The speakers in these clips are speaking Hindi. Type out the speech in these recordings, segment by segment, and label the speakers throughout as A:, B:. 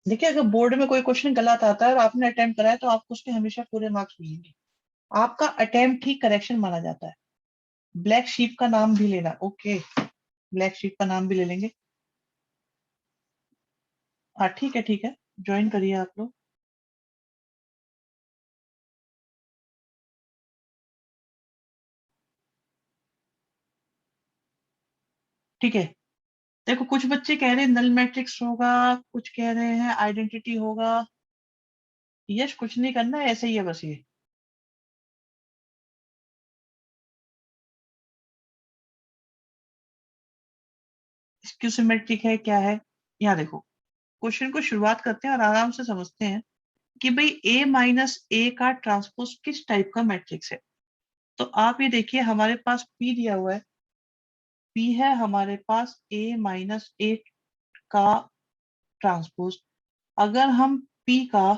A: देखिए, अगर बोर्ड में कोई क्वेश्चन गलत आता है और आपने अटेम्प्ट करा है तो आपको उसके हमेशा पूरे मार्क्स मिलेंगे। आपका अटेम्प्ट ही करेक्शन माना जाता है। ब्लैक शीप का नाम भी लेना, ओके, ब्लैक शीप का नाम भी ले लेंगे। हाँ ठीक है ठीक है, ज्वाइन करिए आप लोग। ठीक है, देखो कुछ बच्चे कह रहे हैं नल मैट्रिक्स होगा, कुछ कह रहे हैं आइडेंटिटी होगा। यश कुछ नहीं करना है, ऐसे ही है बस ये। स्क्यू सिमेट्रिक है क्या है? यहाँ देखो, क्वेश्चन को शुरुआत करते हैं और आराम से समझते हैं कि भाई ए माइनस ए का ट्रांसपोज किस टाइप का मैट्रिक्स है। तो आप ये देखिए, हमारे पास पी दिया हुआ है, पी है हमारे पास ए माइनस ए का ट्रांसपोज। अगर हम पी का,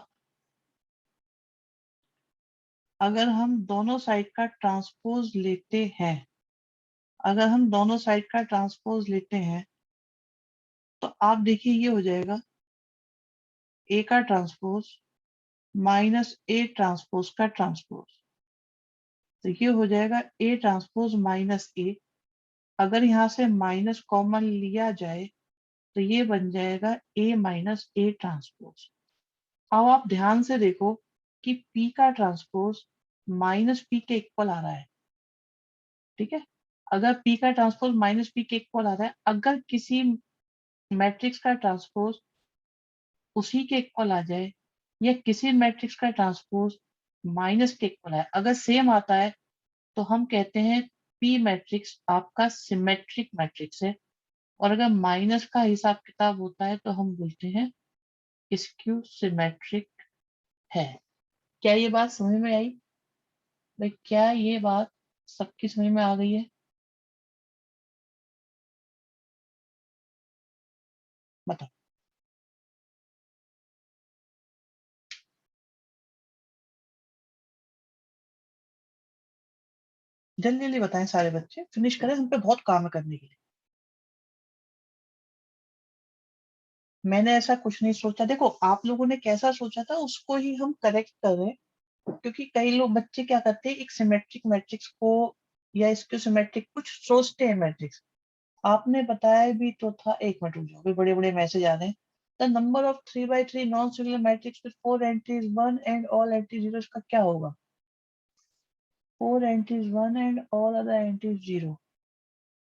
A: अगर हम दोनों साइड का ट्रांसपोज लेते हैं, अगर हम दोनों साइड का ट्रांसपोज लेते हैं तो आप देखिए ये हो जाएगा ए का ट्रांसपोज माइनस ए ट्रांसपोज का ट्रांसपोज। तो ये हो जाएगा ए ट्रांसपोज माइनस ए। अगर यहाँ से माइनस कॉमन लिया जाए तो ये बन जाएगा ए माइनस ए ट्रांसपोज। अब आप ध्यान से देखो कि P का ट्रांसपोज माइनस P के इक्वल आ रहा है। ठीक है, अगर P का ट्रांसपोज माइनस P के इक्वल आ रहा है, अगर किसी मैट्रिक्स का ट्रांसपोज उसी के इक्वल आ जाए या किसी मैट्रिक्स का ट्रांसपोज माइनस के इक्वल है, अगर सेम आता है तो हम कहते हैं P मैट्रिक्स आपका सिमेट्रिक मैट्रिक्स है। और अगर माइनस का हिसाब किताब होता है तो हम बोलते हैं स्क्यू सिमेट्रिक है। क्या ये बात समझ में आई भाई? क्या ये बात सबकी समझ में आ गई है? बताओ जल्दी जल्दी बताएं, सारे बच्चे फिनिश करें, हम पे बहुत काम है करने के लिए। मैंने ऐसा कुछ नहीं सोचा, देखो आप लोगों ने कैसा सोचा था उसको ही हम करेक्ट कर रहे हैं। क्योंकि कई लोग बच्चे क्या करते हैं, एक सिमेट्रिक मैट्रिक्स को या इसके सिमेट्रिक कुछ सोचते हैं मैट्रिक्स। आपने बताया भी तो था, एक मिनट रुक जाओ, बड़े बड़े मैसेज आ रहे हैं। The number of 3 by 3 non singular matrix with 4 entries 1 and all entry zero, का क्या होगा? 4 entries 1 and all other entries 0।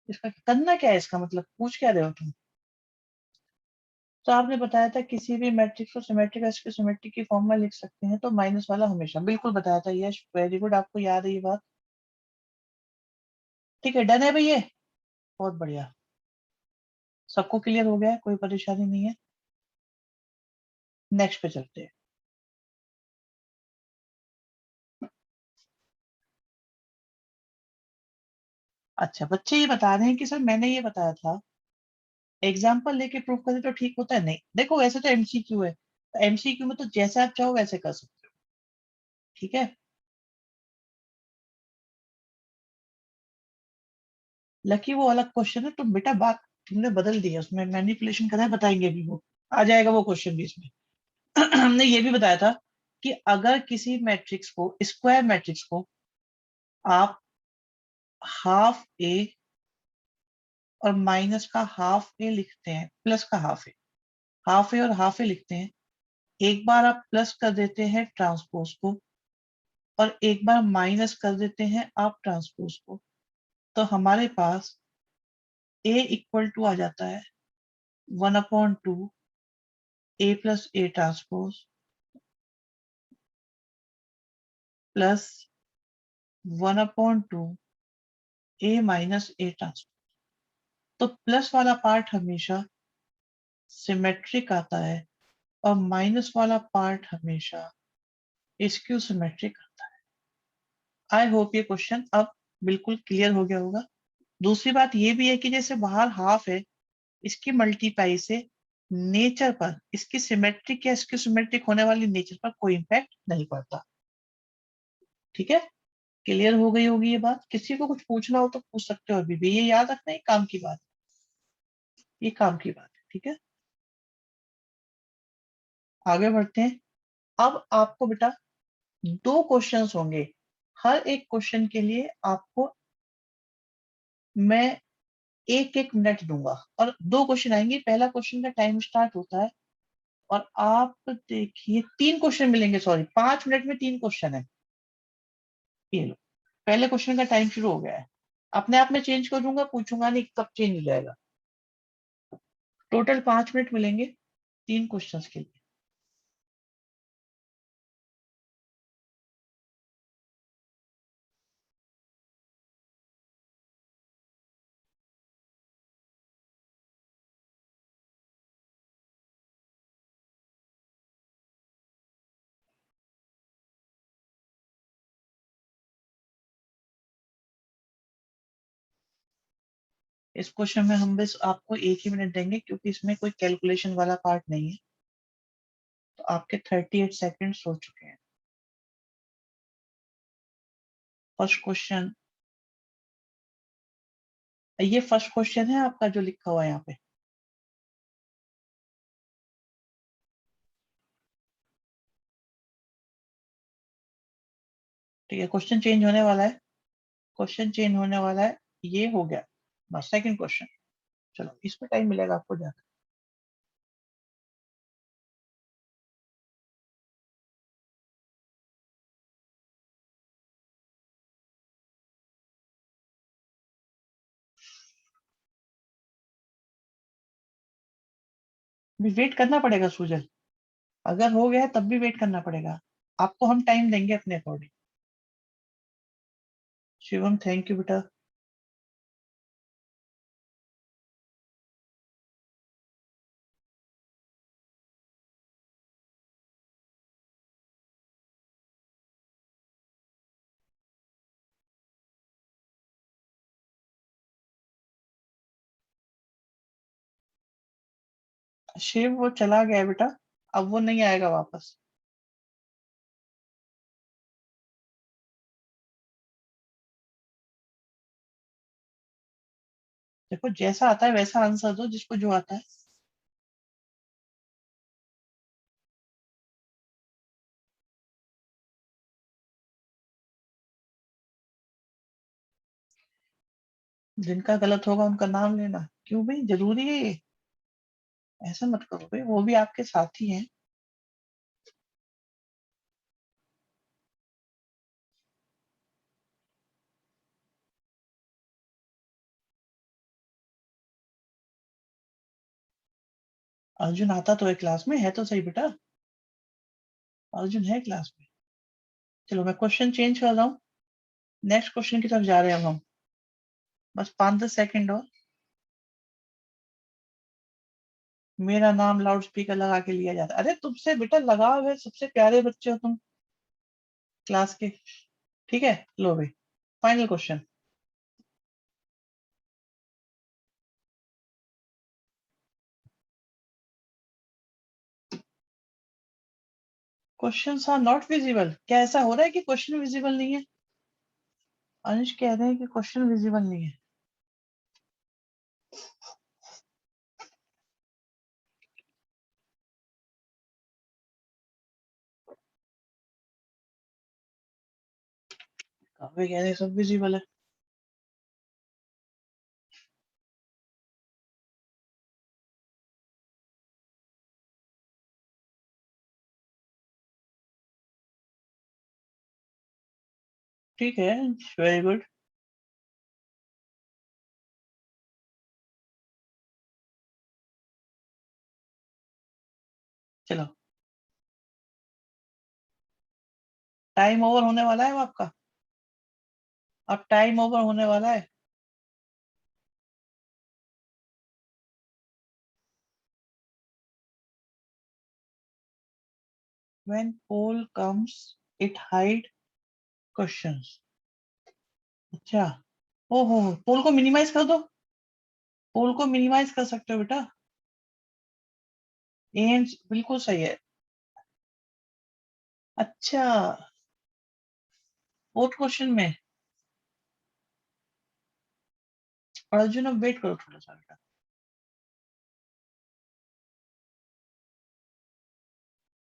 A: इसका करना क्या है, इसका मतलब पूछ क्या रहे हो तुम? तो आपने बताया था किसी भी मैट्रिक्स को सिमेट्रिक इसके सिमेट्रिक की फॉर्म में लिख सकते हैं, तो माइनस वाला हमेशा, बिल्कुल बताया था। यस वेरी गुड, आपको याद है ये बात। ठीक है, डन है भैया, बहुत बढ़िया। सबको क्लियर हो गया है, कोई परेशानी नहीं है। नेक्स्ट पे चलते हैं। अच्छा, बच्चे ये बता रहे हैं कि सर मैंने ये बताया था, एग्जाम्पल लेके प्रूव करें तो ठीक होता है। नहीं देखो, वैसे तो एमसीक्यू है, तो एमसीक्यू में तो जैसे आप चाहो वैसे कर सकते हो। ठीक है, लकी वो अलग क्वेश्चन है, तो बेटा बात तुमने बदल दी है, उसमें मैनिपुलेशन करा है, बताएंगे अभी वो, आ जाएगा वो क्वेश्चन भी इसमें। हमने ये भी बताया था कि अगर किसी मैट्रिक्स को, स्क्वायर मैट्रिक्स को आप हाफ ए और माइनस का हाफ ए लिखते हैं, प्लस का हाफ ए और हाफ ए लिखते हैं, एक बार आप प्लस कर देते हैं ट्रांसपोज को और एक बार माइनस कर देते हैं आप ट्रांसपोज को, तो हमारे पास ए इक्वल टू आ जाता है 1/2 A plus A transpose plus 1/2 A minus A transpose. तो प्लस वाला पार्ट हमेशा सिमेट्रिक आता है और माइनस वाला पार्ट हमेशा स्क्यू सिमेट्रिक आता है। आई होप ये क्वेश्चन अब बिल्कुल क्लियर हो गया होगा। दूसरी बात ये भी है कि जैसे बाहर हाफ है, इसकी मल्टीप्लाई से नेचर पर, इसकी सिमेट्रिक या इसकी सिमेट्रिक होने वाली नेचर पर कोई इंपैक्ट नहीं पड़ता। ठीक है, क्लियर हो गई होगी ये बात। किसी को कुछ पूछना हो तो पूछ सकते हो अभी भी, ये याद रखना, ये काम की बात, ये काम की बात है। ठीक है, आगे बढ़ते हैं। अब आपको बेटा 2 क्वेश्चंस होंगे, हर एक क्वेश्चन के लिए आपको मैं 1-1 मिनट दूंगा और 2 क्वेश्चन आएंगे। पहला क्वेश्चन का टाइम स्टार्ट होता है और आप देखिए 3 क्वेश्चन मिलेंगे, सॉरी 5 मिनट में 3 क्वेश्चन है। ये लो, पहले क्वेश्चन का टाइम शुरू हो गया है। अपने आप में चेंज कर दूंगा, पूछूंगा नहीं कब चेंज हो जाएगा। टोटल 5 मिनट मिलेंगे 3 क्वेश्चंस के लिए। इस क्वेश्चन में हम बस आपको 1 ही मिनट देंगे क्योंकि इसमें कोई कैलकुलेशन वाला पार्ट नहीं है। तो आपके 38 सेकेंड्स हो चुके हैं। फर्स्ट क्वेश्चन, ये फर्स्ट क्वेश्चन है आपका जो लिखा हुआ है यहाँ पे। ठीक है, क्वेश्चन चेंज होने वाला है, क्वेश्चन चेंज होने वाला है। ये हो गया बस सेकंड क्वेश्चन। चलो इसमें टाइम मिलेगा आपको जाकर। भी वेट करना पड़ेगा सुजल, अगर हो गया है तब भी वेट करना पड़ेगा। आपको हम टाइम देंगे अपने अकॉर्डिंग। शिवम थैंक यू बेटा। शिव वो चला गया बेटा, अब वो नहीं आएगा वापस। देखो जैसा आता है वैसा आंसर दो, जिसको जो आता है। जिनका गलत होगा उनका नाम लेना क्यों भाई, जरूरी है ये? ऐसा मत करो भाई, वो भी आपके साथी हैं। अर्जुन आता तो है क्लास में, है तो सही बेटा, अर्जुन है क्लास में। चलो मैं क्वेश्चन चेंज कर रहा हूँ, नेक्स्ट क्वेश्चन की तरफ जा रहे हैं अब हम। बस 5-10 सेकंड और। मेरा नाम लाउड स्पीकर लगा के लिया जाता है। अरे तुमसे बेटा लगाव है, सबसे प्यारे बच्चे हो तुम क्लास के। ठीक है लो भाई, final question. Questions are not visible, क्या ऐसा हो रहा है कि क्वेश्चन विजिबल नहीं है? अनुज कह रहे हैं कि क्वेश्चन विजिबल नहीं है। काव्य कह रहे हैं सब विजिबल है। ठीक है, वेरी गुड। चलो टाइम ओवर होने वाला है वो आपका, अब टाइम ओवर होने वाला है। When poll comes, it hide questions। अच्छा, ओहो, पोल को मिनिमाइज कर दो, पोल को मिनिमाइज कर सकते हो बेटा। एम्स बिल्कुल सही है। अच्छा, फोर्थ क्वेश्चन में अर्जुन अब वेट करो थोड़ा सा बेटा।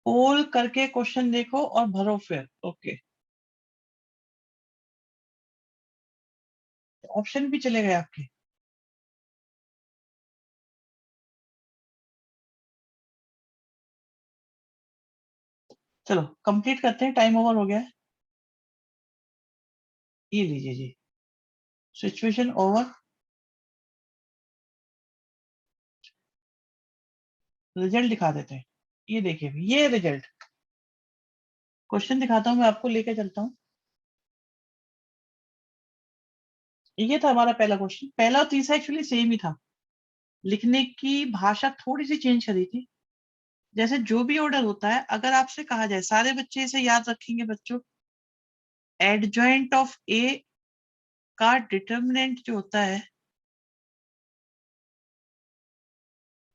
A: पोल करके क्वेश्चन देखो और भरो फिर। ओके, ऑप्शन भी चले गए आपके। चलो कंप्लीट करते हैं, टाइम ओवर हो गया है। ये लीजिए जी, सिचुएशन ओवर, रिजल्ट दिखा देते हैं। ये देखिए ये रिजल्ट, क्वेश्चन दिखाता हूँ मैं आपको, लेके चलता हूँ। ये था हमारा पहला क्वेश्चन, पहला और तीसरा एक्चुअली सेम ही था, लिखने की भाषा थोड़ी सी चेंज करी थी। जैसे जो भी ऑर्डर होता है, अगर आपसे कहा जाए, सारे बच्चे इसे याद रखेंगे बच्चों, एडजॉइंट ऑफ ए का डिटर्मिनेंट जो होता है,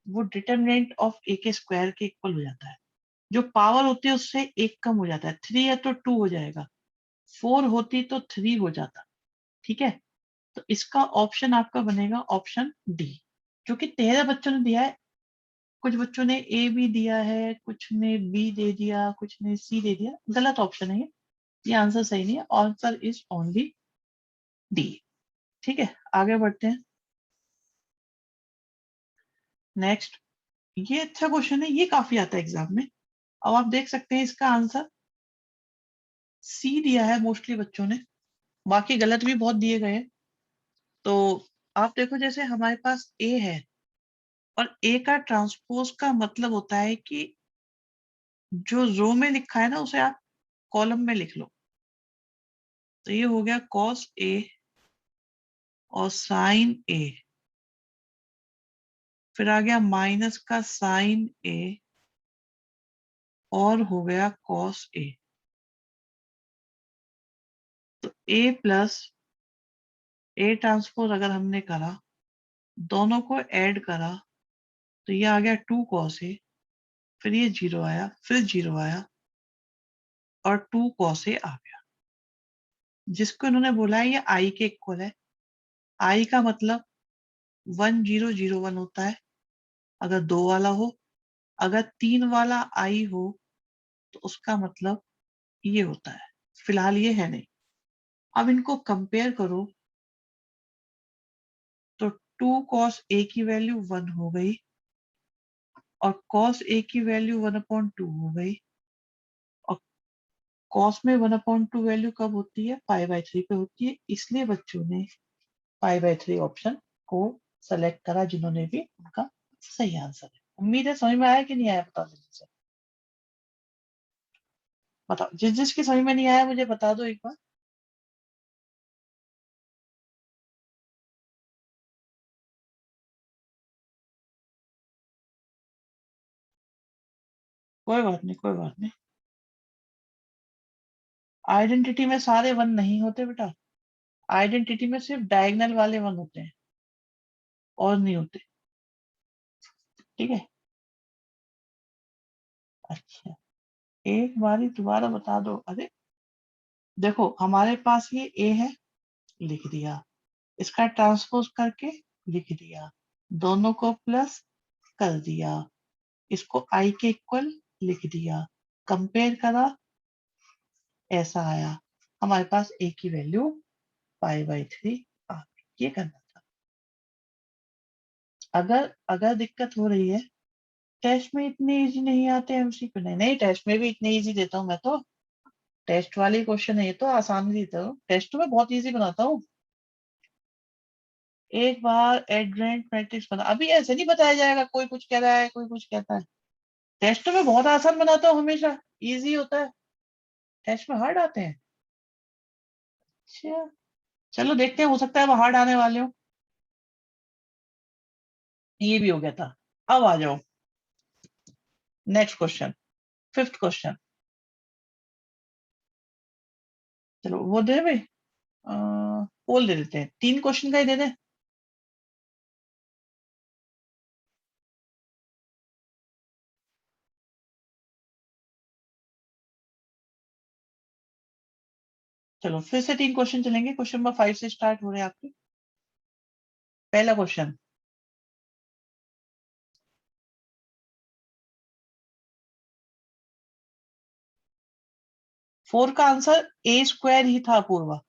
A: वो डिटर्मिनेंट ऑफ ए के स्क्वायर के इक्वल हो जाता है। जो पावर होती है उससे एक कम हो जाता है, 3 है तो 2 हो जाएगा, 4 होती तो 3 हो जाता। ठीक है, तो इसका ऑप्शन आपका बनेगा ऑप्शन डी, जो कि 13 बच्चों ने दिया है। कुछ बच्चों ने ए भी दिया है, कुछ ने बी दे दिया, कुछ ने सी दे दिया। गलत ऑप्शन है ये आंसर सही नहीं है, आंसर इज ओनली डी। ठीक है, आगे बढ़ते हैं। नेक्स्ट, ये अच्छा क्वेश्चन है, ये काफी आता है एग्जाम में। अब आप देख सकते हैं इसका आंसर सी दिया है मोस्टली बच्चों ने, बाकी गलत भी बहुत दिए गए हैं। तो आप देखो, जैसे हमारे पास ए है, और ए का ट्रांसपोज का मतलब होता है कि जो रो में लिखा है ना, उसे आप कॉलम में लिख लो। तो ये हो गया कॉस ए और साइन ए, फिर आ गया माइनस का साइन ए, और हो गया कॉस ए। तो ए प्लस ए ट्रांसपोज अगर हमने करा, दोनों को ऐड करा, तो ये आ गया 2 cos ए, फिर ये 0 आया, फिर 0 आया, और 2 cos ए आ गया, जिसको इन्होंने बोला है ये आई के इक्वल है। आई का मतलब 1001 होता है अगर 2 वाला हो, अगर 3 वाला आई हो तो उसका मतलब ये होता है। फिलहाल ये है नहीं। अब इनको कंपेयर करो, तो 2 cos ए की वैल्यू 1 हो गई, और cos ए की वैल्यू 1/2 हो गई, और cos में 1/2 वैल्यू कब होती है, π/3 पे होती है। इसलिए बच्चों ने π/3 ऑप्शन को सेलेक्ट करा, जिन्होंने भी, उनका सही आंसर है। उम्मीद है समझ में आया कि नहीं आया, बता दीजिए। बताओ, जिस जिसकी समझ में नहीं आया मुझे बता दो एक बार। कोई बात नहीं, कोई बात नहीं। आइडेंटिटी में सारे वन नहीं होते बेटा, आइडेंटिटी में सिर्फ डायगोनल वाले वन होते हैं, और नहीं होते। ठीक है, अच्छा, एक बारी दोबारा बता दो। अरे देखो, हमारे पास ये ए है, लिख दिया, इसका ट्रांसपोज करके लिख दिया, दोनों को प्लस कर दिया, इसको आई के इक्वल लिख दिया, कंपेयर करा, ऐसा आया, हमारे पास ए की वैल्यू π/3 आ गई। ये करना था। अगर अगर दिक्कत हो रही है, टेस्ट में इतने इजी नहीं आते एमसीक्यू, नहीं नहीं, टेस्ट में भी इतने इजी देता हूँ मैं तो। टेस्ट वाले क्वेश्चन है ये तो आसान ही देता हूँ, टेस्ट में बहुत इजी बनाता हूँ। एक बार एडवेंट मैट्रिक्स बना, अभी ऐसे नहीं बताया जाएगा, कोई कुछ कह रहा है, कोई कुछ कहता है। टेस्ट में बहुत आसान बनाता हूँ हमेशा, इजी होता है, टेस्ट में हार्ड आते हैं। अच्छा, चलो देखते हैं, हो सकता है वो हार्ड आने वाले हो। ये भी हो गया था। अब आ जाओ नेक्स्ट क्वेश्चन, फिफ्थ क्वेश्चन। चलो वो दे भाई, पोल दे देते हैं, 3 क्वेश्चन का ही दे दे। चलो फिर से 3 क्वेश्चन चलेंगे, क्वेश्चन नंबर 5 से स्टार्ट हो रहे हैं आपके। पहला क्वेश्चन, 4 का आंसर ए स्क्वायर ही था पूर्वा।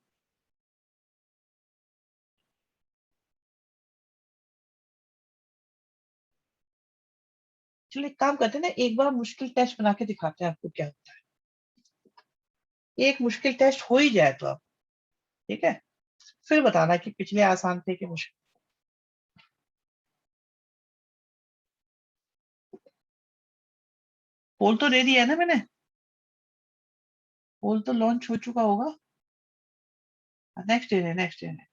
A: चलिए एक काम करते हैं ना, एक बार मुश्किल टेस्ट बना के दिखाते हैं आपको क्या होता है। एक मुश्किल टेस्ट हो ही जाए तो आप, ठीक है, फिर बताना कि पिछले आसान थे कि मुश्किल। पोल तो दे दिया है ना मैंने, पोल तो लॉन्च हो चुका होगा। नेक्स्ट डे है, नेक्स्ट डे है।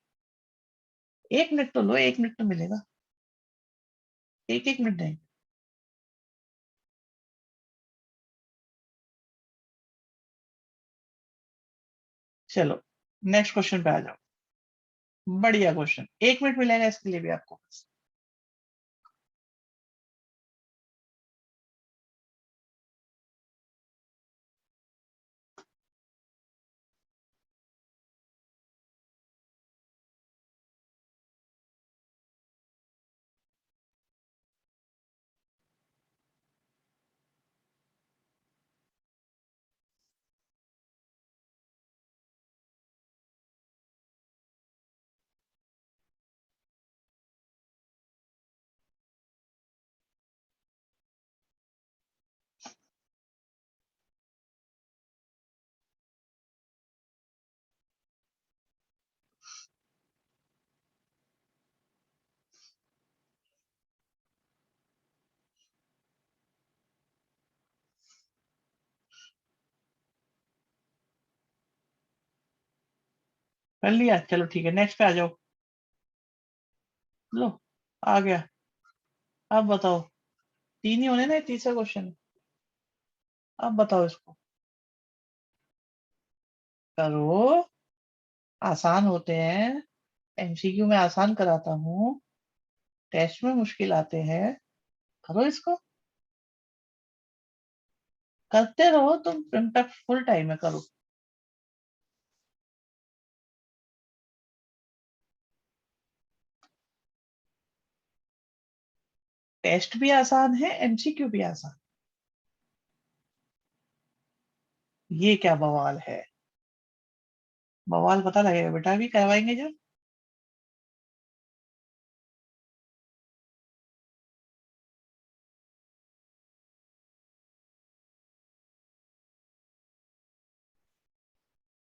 A: 1 मिनट तो लो, 1 मिनट तो मिलेगा। एक एक मिनट नहीं। चलो नेक्स्ट क्वेश्चन पे आ जाओ। बढ़िया क्वेश्चन, 1 मिनट मिलेगा इसके लिए भी आपको बस। कर लिया, चलो ठीक है, नेक्स्ट पे आ जाओ। लो, आ गया। अब बताओ, तीन ही होने ना, ये तीसरा क्वेश्चन। अब बताओ इसको। करो, आसान होते हैं। एमसीक्यू में आसान कराता हूँ, टेस्ट में मुश्किल आते हैं। करो इसको, करते रहो तुम, इम्पैक्ट फुल टाइम है, करो। टेस्ट भी आसान है, एमसीक्यू भी आसान। ये क्या बवाल है। बवाल पता लगेगा बेटा, अभी करवाएंगे जब।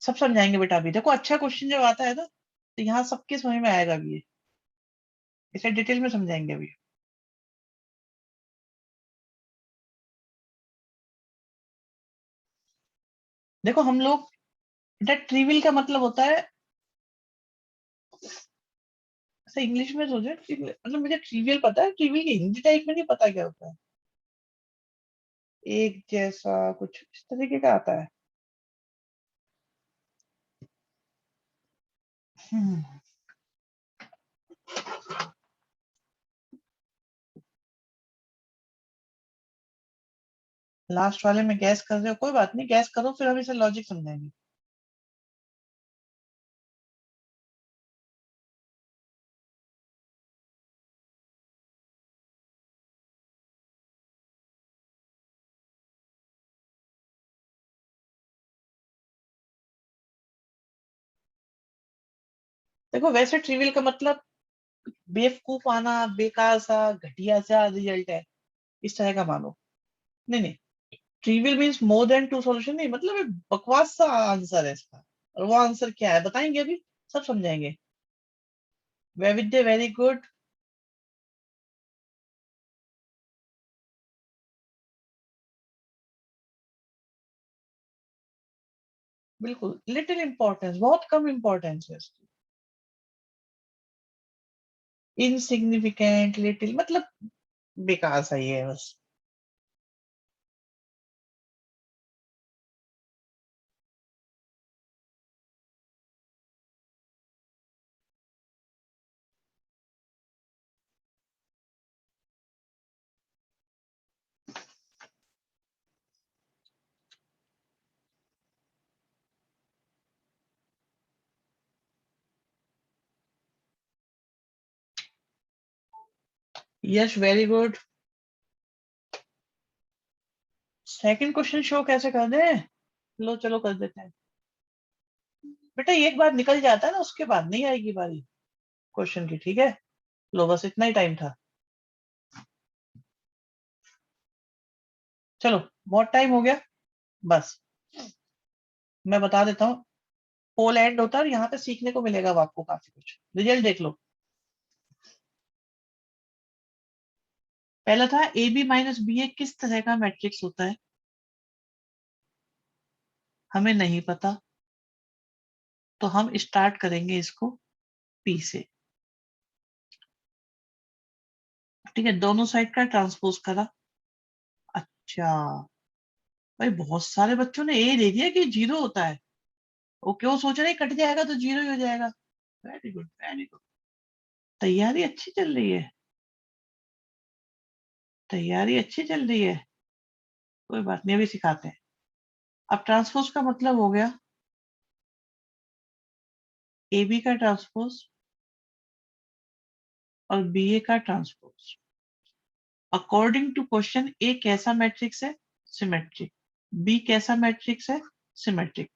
A: सब समझाएंगे बेटा, अभी देखो अच्छा क्वेश्चन जब आता है ना, तो यहाँ सबके समझ में आएगा भी ये। इसे डिटेल में समझाएंगे अभी। देखो हम लोग, बेटा ट्रिविल का मतलब होता है, ऐसा इंग्लिश में सोचे मतलब मुझे ट्रिवियल पता है, ट्रिविल की हिंदी टाइप में नहीं पता क्या होता है। एक जैसा कुछ इस तरीके का आता है। लास्ट वाले में गैस कर रहे हो, कोई बात नहीं, गैस करो फिर हम इसे लॉजिक समझाएंगे। देखो वैसे ट्रिवियल का मतलब बेवकूफ आना, बेकार सा, घटिया सा रिजल्ट है, इस तरह का मानो। नहीं नहीं, trivial means more than two solution नहीं, मतलब एक बकवास सा आंसर है इसका। और वो आंसर क्या है बताएंगे अभी, सब समझाएंगे। वैविध्य, वेरी गुड। बिल्कुल, लिटिल इंपॉर्टेंस, बहुत कम इंपॉर्टेंस है इसकी। इनसिग्निफिकेंट, लिटिल मतलब बेकार सा ही है बस। Yes, very good. Second question show कैसे कर दे। लो चलो कर देते हैं बेटा, ये एक बार निकल जाता है ना, उसके बाद नहीं आएगी बारी क्वेश्चन की, ठीक है। लो बस इतना ही टाइम था। चलो बहुत टाइम हो गया, बस मैं बता देता हूँ। पोल एंड होता है और यहाँ पे सीखने को मिलेगा अब आपको काफी कुछ। रिजल्ट देख लो। पहला था ए बी माइनस बी ए किस तरह का मैट्रिक्स होता है, हमें नहीं पता, तो हम स्टार्ट करेंगे इसको पी से। ठीक है, दोनों साइड का ट्रांसपोज करा। अच्छा भाई, बहुत सारे बच्चों ने ए दे दिया कि जीरो होता है। ओके, वो सोच रहे कट जाएगा तो जीरो ही हो जाएगा। Very good very good. तैयारी अच्छी चल रही है, तैयारी अच्छी चल रही है। कोई बात नहीं, अभी सिखाते हैं। अब ट्रांसपोज का मतलब हो गया ए बी का ट्रांसपोज और बी ए का ट्रांसपोज। अकॉर्डिंग टू क्वेश्चन ए कैसा मैट्रिक्स है, सिमेट्रिक। बी कैसा मैट्रिक्स है, सिमेट्रिक।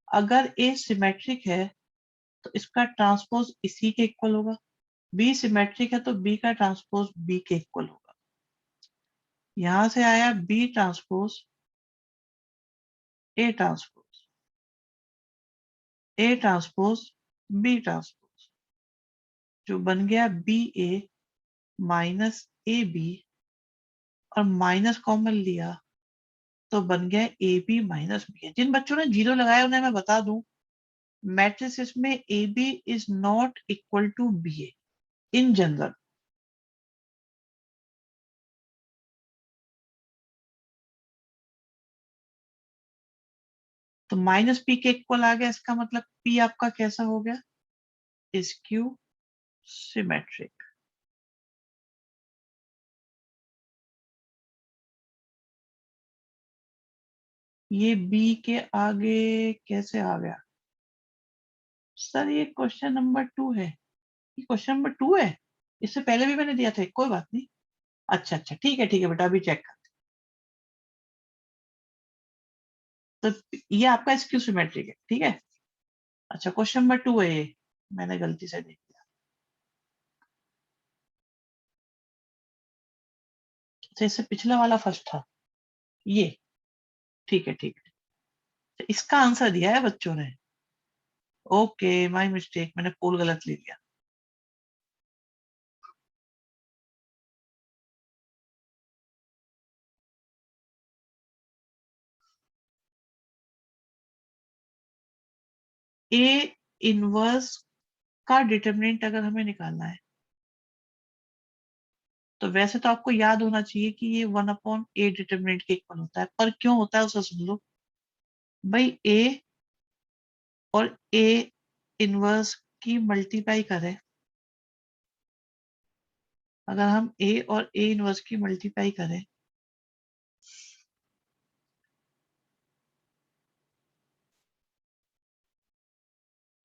A: अगर ए सिमेट्रिक है तो इसका ट्रांसपोज इसी के इक्वल होगा। बी सिमेट्रिक है तो बी का ट्रांसपोज बी के इक्वल होगा। यहां से आया B transpose A transpose, A transpose B transpose, जो बन गया B A minus A B, और माइनस कॉमन लिया तो बन गया ए बी माइनस बी। जिन बच्चों ने जीरो लगाया उन्हें मैं बता दूं, मैट्रिसेस में A B is not equal to B A in general. तो माइनस पी के इक्वल आ गया, इसका मतलब पी आपका कैसा हो गया, स्क्यू सिमेट्रिक। ये बी के आगे कैसे आ गया सर, ये क्वेश्चन नंबर 2 है। ये क्वेश्चन नंबर 2 है, इससे पहले भी मैंने दिया था, कोई बात नहीं। अच्छा अच्छा ठीक है बेटा, अभी चेक कर। तो ये आपका स्क्यू सिमेट्रिक है, ठीक है। अच्छा क्वेश्चन नंबर 2 है ये, मैंने गलती से देख लिया। अच्छा, इससे पिछला वाला फर्स्ट था ये, ठीक है ठीक है। तो इसका आंसर दिया है बच्चों ने। ओके माय मिस्टेक, मैंने पोल गलत ले लिया। ए इनवर्स का डिटरमिनेंट अगर हमें निकालना है, तो वैसे तो आपको याद होना चाहिए कि ये 1/a डिटरमिनेंट के इक्वल होता है, पर क्यों होता है उसे सुन लो। भाई ए और ए इनवर्स की मल्टीप्लाई करें, अगर हम ए और ए इनवर्स की मल्टीप्लाई करें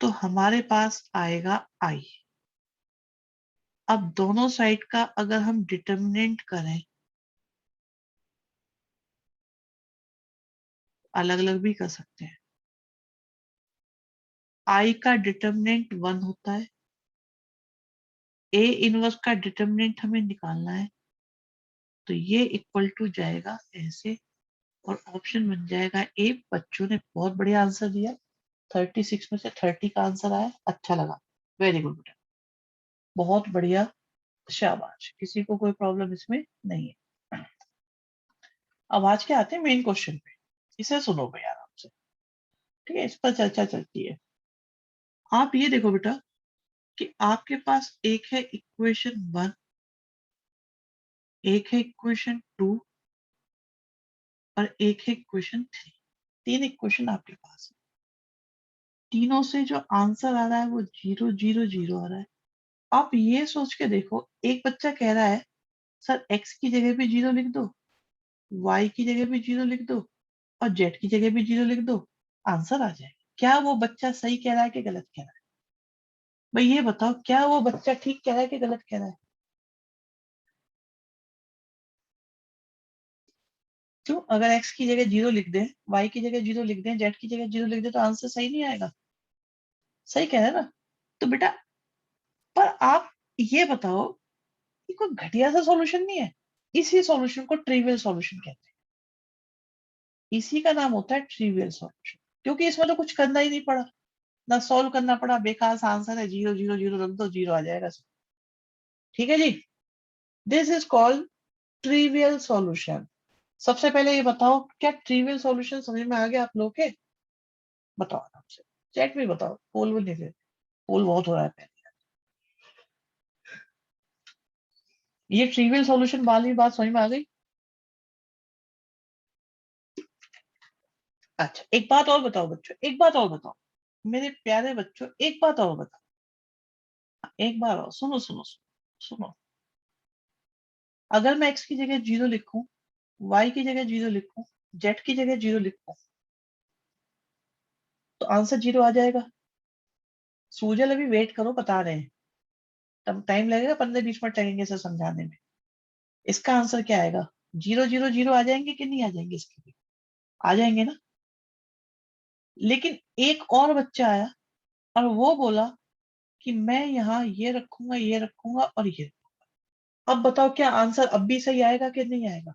A: तो हमारे पास आएगा आई। अब दोनों साइड का अगर हम डिटरमिनेंट करें, अलग अलग भी कर सकते हैं। आई का डिटरमिनेंट 1 होता है, ए इनवर्स का डिटरमिनेंट हमें निकालना है, तो ये इक्वल टू जाएगा ऐसे, और ऑप्शन बन जाएगा ए। बच्चों ने बहुत बढ़िया आंसर दिया, 36 में से 30 का आंसर आया, अच्छा लगा। वेरी गुड बेटा, बहुत बढ़िया, शाबाश, किसी को कोई प्रॉब्लम इसमें नहीं है। अब आज के आते हैं मेन क्वेश्चन पे, इसे सुनो भाई आराम से, ठीक है, इस पर चर्चा चलती है। आप ये देखो बेटा कि आपके पास एक है इक्वेशन 1, एक है इक्वेशन 2 और एक है इक्वेशन 3। तीन इक्वेशन आपके पास है, तीनों से जो आंसर आ रहा है वो 0 0 0 आ रहा है। आप ये सोच के देखो, एक बच्चा कह रहा है सर एक्स की जगह भी जीरो लिख दो, वाई की जगह भी जीरो लिख दो, और जेड की जगह भी जीरो लिख दो, आंसर आ जाएगा। क्या वो बच्चा सही कह रहा है कि गलत कह रहा है? भाई ये बताओ, क्या वो बच्चा ठीक कह रहा है कि गलत कह रहा है? क्यों? अगर x की जगह 0 लिख दें, y की जगह 0 लिख दें, z की जगह 0 लिख दें तो आंसर सही नहीं आएगा। सही कह रहे हैं ना? तो बेटा, पर आप ये बताओ, ये कोई घटिया सा सॉल्यूशन नहीं है। इसी सॉल्यूशन को ट्रिवियल सॉल्यूशन कहते हैं। इसी का नाम होता है ट्रिवियल सॉल्यूशन, क्योंकि इसमें तो कुछ करना ही नहीं पड़ा, ना सॉल्व करना पड़ा, बेकार सा आंसर है, 0 0 0 रख दो, 0 आ जाएगा। ठीक है जी, this is called trivial solution. सबसे पहले ये बताओ, क्या ट्रिवियल सॉल्यूशन समझ में आ गया आप लोग के? बताओ आराम से, चैट में बताओ, पोल भी नहीं दे, पोल बहुत हो रहा है। ये ट्रिवियल सॉल्यूशन वाली बात समझ में आ गई? अच्छा, एक बात और बताओ बच्चों, एक बात और बताओ, मेरे प्यारे बच्चों, एक बात और बताओ, एक बार और सुनो सुनो सुनो सुनो। अगर मैं x की जगह 0 लिखूं, y की जगह 0 लिखूं, z की जगह 0 लिखूं, तो आंसर 0 आ जाएगा। सूजल, अभी वेट करो, बता रहे हैं। तब टाइम लगेगा, 15-20 मिनट लगेंगे इसे समझाने में। इसका आंसर क्या आएगा? 0 0 0 आ जाएंगे कि नहीं आ जाएंगे? इसके भी आ जाएंगे ना। लेकिन एक और बच्चा आया और वो बोला कि मैं यहाँ ये रखूंगा, ये रखूंगा और ये। अब बताओ, क्या आंसर अब भी सही आएगा कि नहीं आएगा?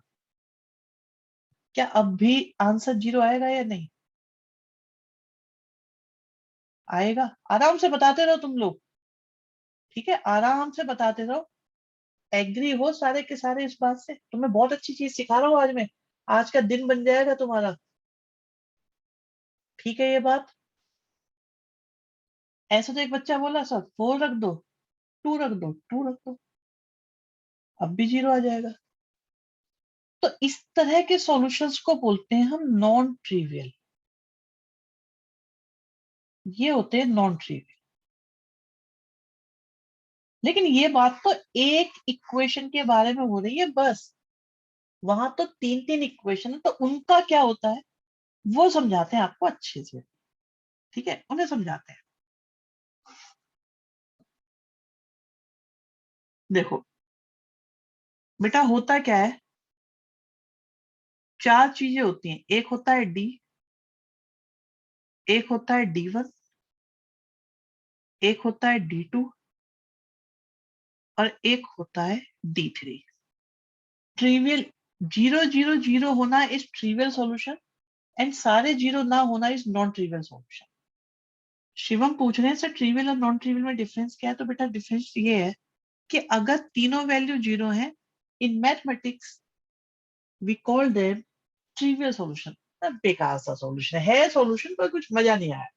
A: क्या अब भी आंसर 0 आएगा या नहीं आएगा? आराम से बताते रहो तुम लोग, ठीक है? आराम से बताते रहो। एग्री हो सारे के सारे इस बात से? तुम्हें बहुत अच्छी चीज सिखा रहा हूँ आज मैं, आज का दिन बन जाएगा तुम्हारा। ठीक है ये बात? ऐसे तो एक बच्चा बोला सर 4 रख दो, 2 रख दो, 2 रख दो, अब भी 0 आ जाएगा। तो इस तरह के सॉल्यूशंस को बोलते हैं हम नॉन ट्रिवियल। ये होते हैं नॉन ट्रिवियल। लेकिन ये बात तो एक इक्वेशन के बारे में हो रही है बस, वहां तो 3 3 इक्वेशन है, तो उनका क्या होता है वो समझाते हैं आपको अच्छे से। ठीक है, उन्हें समझाते हैं। देखो बेटा, होता क्या है, 4 चीजें होती हैं। एक होता है डी, एक होता है D1, एक होता है D2 और एक होता है D3। ट्रिवियल 0 0 0 होना इज ट्रिवियल सॉल्यूशन एंड सारे 0 ना होना is non trivial solution. Shivam पूछ रहे हैं सर ट्रिवियल और नॉन ट्रिवियल में डिफरेंस क्या है? तो बेटा डिफरेंस ये है कि अगर तीनों वैल्यू 0 है, in mathematics we call them trivial solution. बेकार सा सॉल्यूशन है, सॉल्यूशन पर कुछ मजा नहीं आया।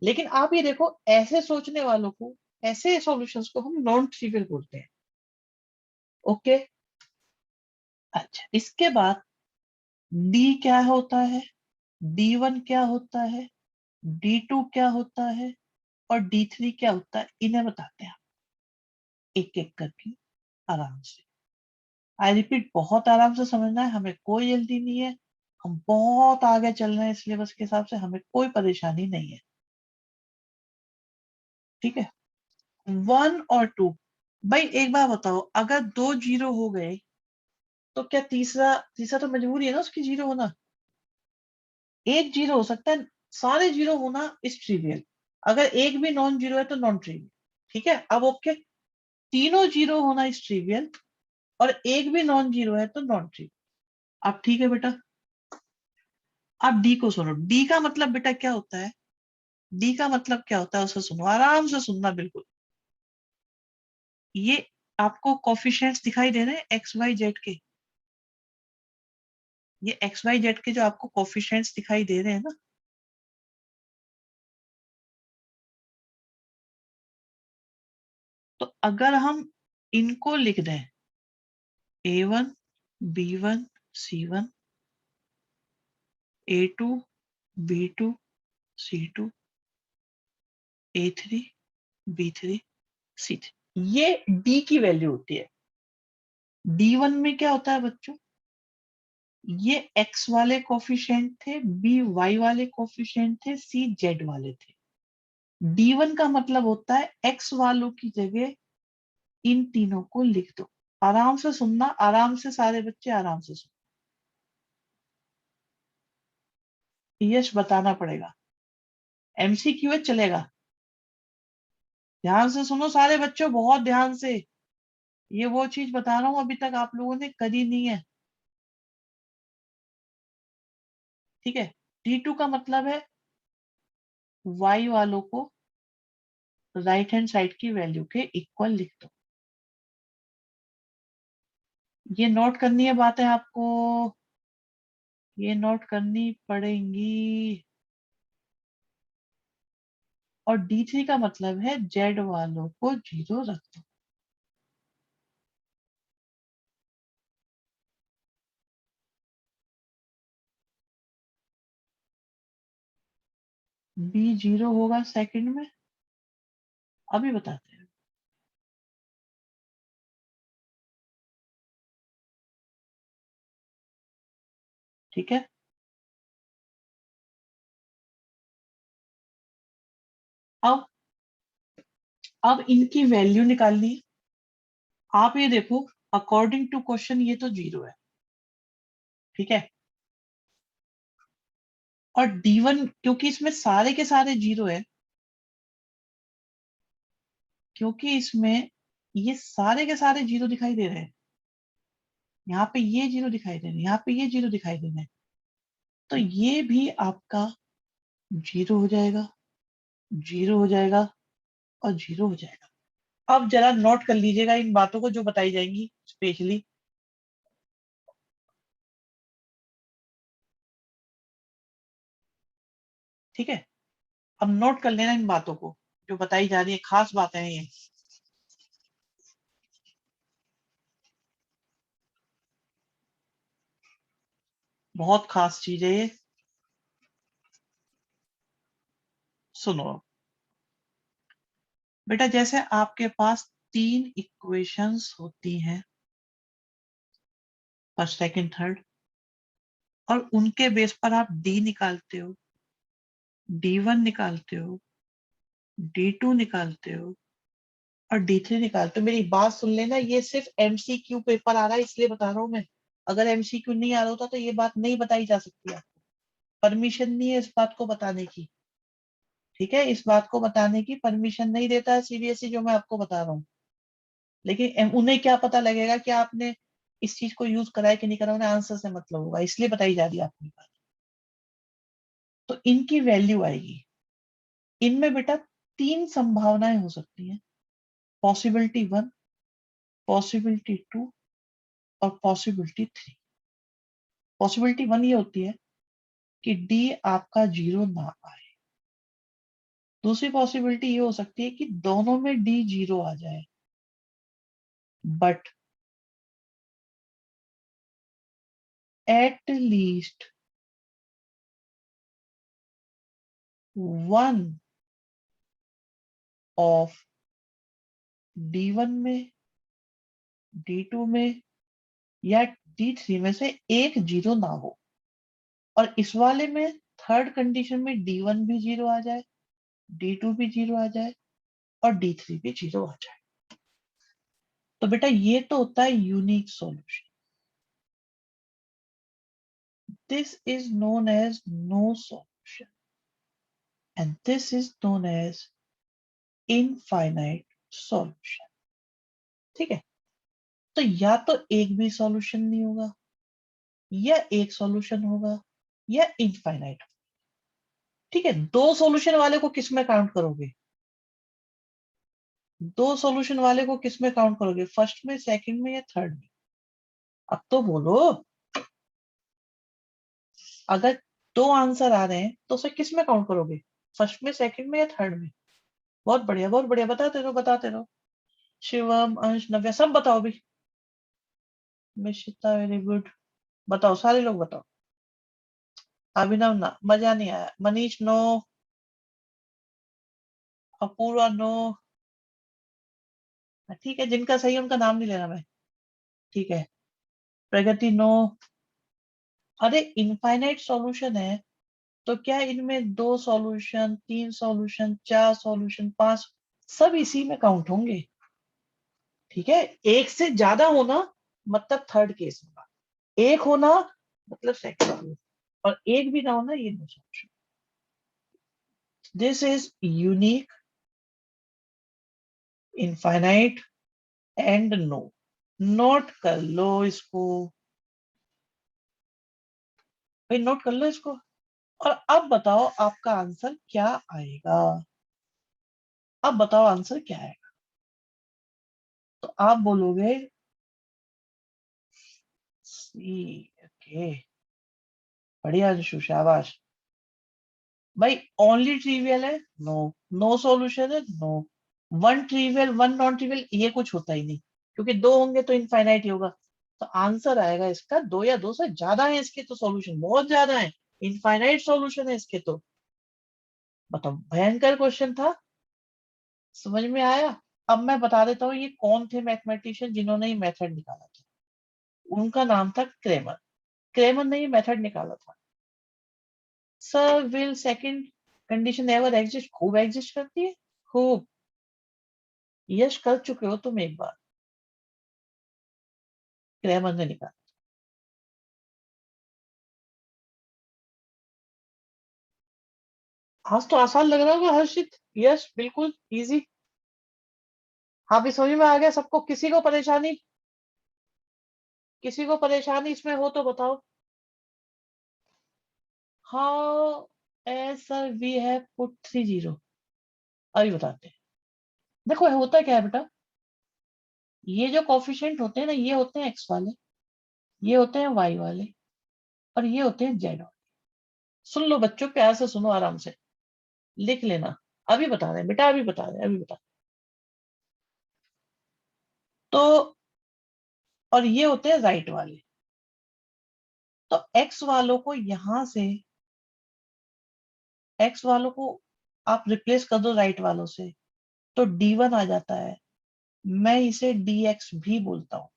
A: लेकिन आप ये देखो, ऐसे सोचने वालों को, ऐसे सॉल्यूशंस को हम नॉन ट्रिवियल बोलते हैं। ओके। अच्छा, इसके बाद डी क्या होता है, D1 क्या होता है, D2 क्या होता है और D3 क्या होता है, इन्हें बताते हैं एक एक करके आराम से। आई रिपीट, बहुत आराम से समझना है, हमें कोई जल्दी नहीं है। हम बहुत आगे चल रहे हैं सिलेबस के हिसाब से, हमें कोई परेशानी नहीं है। ठीक है, 1 और 2। भाई एक बार बताओ, अगर 2 0 हो गए तो क्या तीसरा तीसरा तो मजबूरी है ना उसकी 0 होना? एक 0 हो सकता है, सारे 0 होना इज ट्रिवियल। अगर एक भी नॉन 0 है तो नॉन ट्रिवियल। ठीक है, अब ओके, तीनों 0 होना इज ट्रिवियल और एक भी नॉन 0 है तो नॉन ट्रिवियल। अब ठीक है बेटा, अब डी को सुनो। डी का मतलब बेटा क्या होता है? डी का मतलब क्या होता है उसे सुनो, आराम से सुनना बिल्कुल। ये आपको कोफिशिएंट्स दिखाई दे रहे हैं एक्स वाई जेड के? ये एक्स वाई जेड के जो आपको कोफिशिएंट्स दिखाई दे रहे हैं ना, तो अगर हम इनको लिख दें A1 B1 C1 A2 B2 C2 A3 B3 C3, ये D की वैल्यू होती है। D1 में क्या होता है बच्चों? ये X वाले कोफिशिएंट थे, B Y वाले कोफिशिएंट थे, C Z वाले थे। D1 का मतलब होता है X वालों की जगह इन तीनों को लिख दो। आराम से सुनना, आराम से सारे बच्चे आराम से सुन। यस बताना पड़ेगा। एमसीक्यू है, चलेगा। ध्यान से सुनो सारे बच्चों, बहुत ध्यान से। ये वो चीज बता रहा हूं अभी तक आप लोगों ने करी नहीं है। ठीक है। T2 का मतलब है y वालों को राइट हैंड साइड की वैल्यू के इक्वल लिख दो। ये नोट करनी है बातें आपको, ये नोट करनी पड़ेंगी। और D3 का मतलब है z वालों को 0 रख दो। B 0 होगा सेकंड में, अभी बताते हैं। ठीक है। अब इनकी वैल्यू निकालनी है। आप ये देखो, अकॉर्डिंग टू क्वेश्चन ये तो 0 है। ठीक है। और D1 क्योंकि इसमें सारे के सारे 0 है, क्योंकि इसमें ये सारे के सारे 0 दिखाई दे रहे हैं। यहाँ पे ये 0 दिखाई दे रहे हैं, यहाँ पे ये 0 दिखाई दे रहे हैं, तो ये भी आपका 0 हो जाएगा, 0 हो जाएगा और 0 हो जाएगा। अब जरा नोट कर लीजिएगा इन बातों को जो बताई जाएंगी स्पेशली। ठीक है। अब नोट कर लेना इन बातों को जो बताई जा रही है, खास बातें हैं ये। बहुत खास चीज है ये। सुनो बेटा, जैसे आपके पास 3 इक्वेशंस होती हैं, फर्स्ट सेकंड थर्ड, और उनके बेस पर आप डी निकालते हो, D1 निकालते हो, D2 निकालते हो और D3 निकालते हो। मेरी बात सुन लेना, ये सिर्फ एमसीक्यू पेपर आ रहा है इसलिए बता रहा हूं मैं। अगर एमसीक्यू नहीं आ रहा होता तो ये बात नहीं बताई जा सकती, आपको परमिशन नहीं है इस बात को बताने की। ठीक है, इस बात को बताने की परमिशन नहीं देता है सीबीएसई, जो मैं आपको बता रहा हूँ। लेकिन उन्हें क्या पता लगेगा कि आपने इस चीज को यूज करा है कि नहीं करा, उन्हें आंसर से मतलब होगा, इसलिए बताई जा रही है आपकी बात। तो इनकी वैल्यू आएगी। इनमें बेटा 3 संभावनाएं हो सकती हैं, पॉसिबिलिटी 1, पॉसिबिलिटी 2 और पॉसिबिलिटी 3। पॉसिबिलिटी 1 ये होती है कि डी आपका 0 ना आए। दूसरी पॉसिबिलिटी ये हो सकती है कि दोनों में डी 0 आ जाए, but at least one of D1 में, D2 में या D3 में से एक 0 ना हो। और इस वाले में थर्ड कंडीशन में D1 भी 0 आ जाए, D2 भी 0 आ जाए और D3 भी 0 आ जाए। तो बेटा ये तो होता है unique solution. This is known as no solution and this is known as infinite solution. ठीक है। तो या तो एक भी सॉल्यूशन नहीं होगा, या एक सॉल्यूशन होगा, या इनफाइनाइट। ठीक है। दो सॉल्यूशन वाले को किस में काउंट करोगे? दो सॉल्यूशन वाले को किस में काउंट करोगे, फर्स्ट में, सेकंड में या थर्ड में? अब तो बोलो। अगर दो आंसर आ रहे हैं तो उसे किस में काउंट करोगे, फर्स्ट में, सेकंड में या थर्ड में? बहुत बढ़िया, बहुत बढ़िया, बताते रहो, बताते रहो। शिवम, अंश, नव्या, सब बताओ भी। Mishita very good. बताओ सारे लोग बताओ। अभिनव ना, मजा नहीं आया। Manish no, Apoorva no. ठीक है, जिनका सही है उनका नाम नहीं लेना मैं। ठीक है। प्रगति नो। अरे इनफाइनाइट सॉल्यूशन है तो क्या इनमें दो सॉल्यूशन, तीन सॉल्यूशन, चार सॉल्यूशन, पांच, सब इसी में काउंट होंगे। ठीक है। एक से ज्यादा होना मतलब थर्ड केस होगा, एक होना मतलब सेकंड केस। और एक भी ना हो ना, ये no solution. This is unique, infinite and no. Note कर लो इसको भाई, नोट कर लो इसको। और अब बताओ आपका आंसर क्या आएगा। अब बताओ आंसर क्या आएगा। तो आप बोलोगे सी। ओके, बढ़िया अंशु, शाबाश। भाई ओनली ट्रिवियल है, नो। नो सॉल्यूशन है, no. One trivial, one non trivial, ये कुछ होता ही नहीं, क्योंकि दो होंगे तो इनफाइनाइट ही होगा। तो आंसर आएगा इसका दो या दो से ज्यादा है इसके, तो सॉल्यूशन बहुत ज्यादा है, इनफाइनाइट सॉल्यूशन है इसके तो। बताओ, भयंकर क्वेश्चन था, समझ में आया। अब मैं बता देता हूँ ये कौन थे मैथमेटिशियन जिन्होंने ये मेथड निकाला था। उनका नाम था क्रेमर। क्रेमर ने ये मेथड निकाला था। Sir, will second condition ever exist? खूब एग्जिस्ट करती है, खूब। यश कर चुके हो तुम एक बार, क्रेमर ने निकाला। आज तो आसान लग रहा होगा हर्षित। यश बिल्कुल इजी। हाँ भी, समझ में आ गया सबको? किसी को परेशानी, किसी को परेशानी इसमें हो तो बताओ। How as sir we have put 3 0। अभी बताते हैं। देखो होता क्या है बेटा, ये जो कोफिशिएंट होते हैं ना, ये होते हैं एक्स वाले, ये होते हैं वाई वाले, और ये होते हैं जेड वाले। सुन लो बच्चों, प्यार से सुनो, आराम से लिख लेना। अभी बता रहे हैं बेटा, अभी बता रहे हैं, अभी बता। तो और ये होते हैं राइट वाले। तो एक्स वालों को यहां से, एक्स वालों को आप रिप्लेस कर दो राइट वालों से, तो D1 आ जाता है। मैं इसे DX भी बोलता हूँ।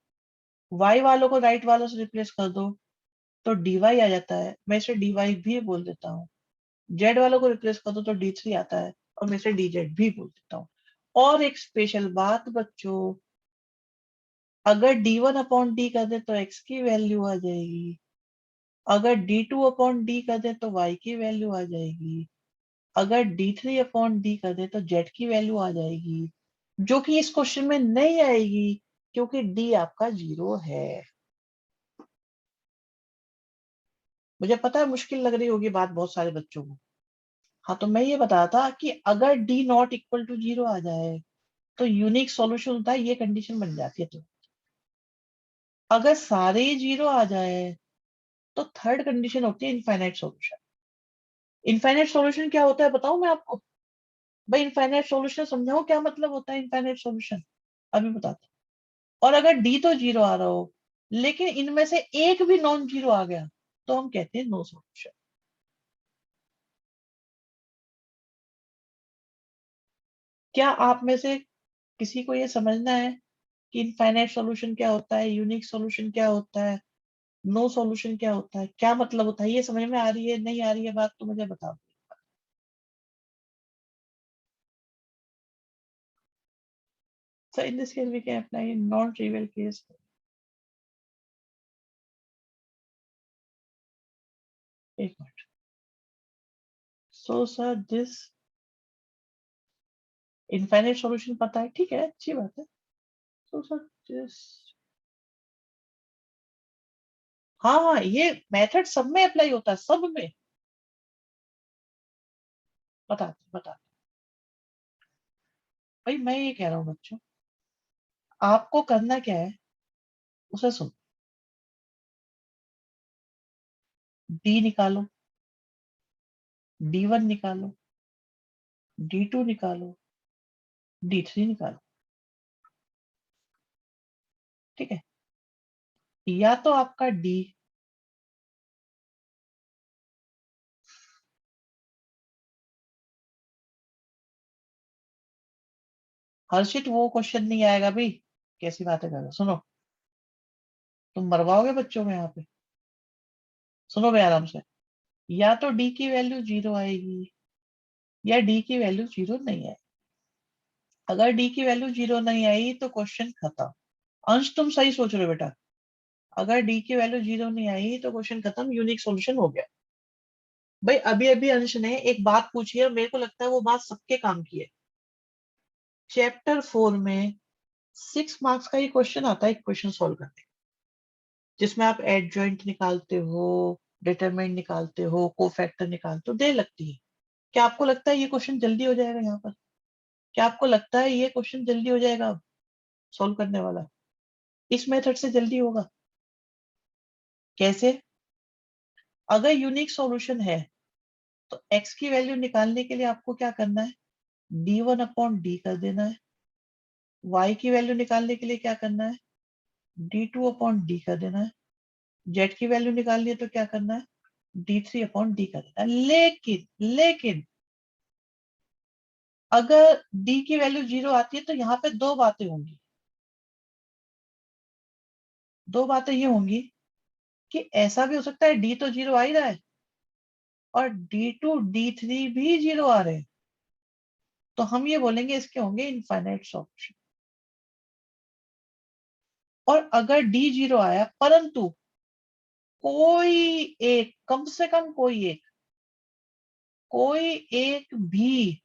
A: वाई वालों को राइट वालों से रिप्लेस कर दो, तो DY आ जाता है। मैं इसे DY भी बोल देता हूँ। जेड वालों को रिप्लेस कर दो तो D3 आता है, और मैं इसे DZ भी बोल देता हूँ। और एक स्पेशल बात बच्चों, अगर D1 अपॉन डी कर दे तो x की वैल्यू आ जाएगी, अगर D2 अपॉन डी कर दे तो y की वैल्यू आ जाएगी, अगर D3 अपॉन डी कर दे तो z की वैल्यू आ जाएगी, जो कि इस क्वेश्चन में नहीं आएगी, क्योंकि d आपका 0 है। मुझे पता है मुश्किल लग रही होगी बात बहुत सारे बच्चों को। हाँ, तो मैं ये बता रहा था कि अगर d नॉट इक्वल टू 0 आ जाए तो यूनिक सॉल्यूशन होता है, ये कंडीशन बन जाती है। तो अगर सारे 0 आ जाए तो थर्ड कंडीशन होती है इनफाइनाइट सॉल्यूशन। इनफाइनाइट सॉल्यूशन क्या होता है बताऊं मैं आपको? भाई, इनफाइनाइट सॉल्यूशन समझाओ क्या मतलब होता है इनफाइनाइट सॉल्यूशन। अभी बताते हैं। और अगर डी तो 0 आ रहा हो, लेकिन इनमें से एक भी नॉन जीरो आ गया, तो हम कहते हैं नो सॉल्यूशन। क्या आप में से किसी को ये समझना है कि इनफाइनाइट सॉल्यूशन क्या होता है, यूनिक सॉल्यूशन क्या होता है, नो सॉल्यूशन क्या होता है, क्या मतलब होता है? ये समझ में आ रही है, नहीं आ रही है बात, तो मुझे बताओ। So in this case we can apply in non-trivial case. एक minute. So sir, this infinite solution पता है, ठीक है, अच्छी बात है। So sir, this, हाँ हाँ, ये मेथड सब में अप्लाई होता है, सब में। बताते भाई, मैं ये कह रहा हूँ बच्चों, आपको करना क्या है, उसे सुन। डी निकालो, D1 निकालो, D2 निकालो, D3 निकालो। ठीक है, या तो आपका डी, हर्षित वो क्वेश्चन नहीं आएगा भाई, कैसी बातें कर रहे हो? सुनो, तुम मरवाओगे बच्चों में यहाँ पे। सुनो भाई आराम से। या तो डी की वैल्यू 0 आएगी, या डी की वैल्यू 0 नहीं आएगी। अगर डी की वैल्यू 0 नहीं आई तो क्वेश्चन खत्म। अंश, तुम सही सोच रहे हो बेटा। अगर डी की वैल्यू 0 नहीं आई तो क्वेश्चन खत्म, यूनिक सॉल्यूशन हो गया। भाई अभी अभी अंश ने एक बात पूछी है, मेरे को लगता है वो बात सबके काम की है। चैप्टर 4 में 6 मार्क्स का ही क्वेश्चन आता है, एक क्वेश्चन सॉल्व करने, जिसमें आप एडजॉइंट निकालते हो, डिटरमिनेंट निकालते हो, कोफैक्टर निकालते हो, देर लगती है। क्या आपको लगता है ये क्वेश्चन जल्दी हो जाएगा यहाँ पर? क्या आपको लगता है ये क्वेश्चन जल्दी हो जाएगा सॉल्व करने वाला? इस मेथड से जल्दी होगा? कैसे? अगर यूनिक सॉल्यूशन है तो x की वैल्यू निकालने के लिए आपको क्या करना है? d1/d कर देना है। y की वैल्यू निकालने के लिए क्या करना है? d2/d कर देना है। z की वैल्यू निकालनी है तो क्या करना है? d3/d कर देना है। लेकिन अगर d की वैल्यू 0 आती है तो यहाँ पे दो बातें होंगी। दो बातें ये होंगी कि ऐसा भी हो सकता है d तो 0 आ ही रहा है और d2 d3 भी 0 आ रहे हैं, तो हम ये बोलेंगे इसके होंगे इनफाइनाइट सॉल्यूशन। और अगर d 0 आया परंतु कोई एक, कम से कम कोई एक भी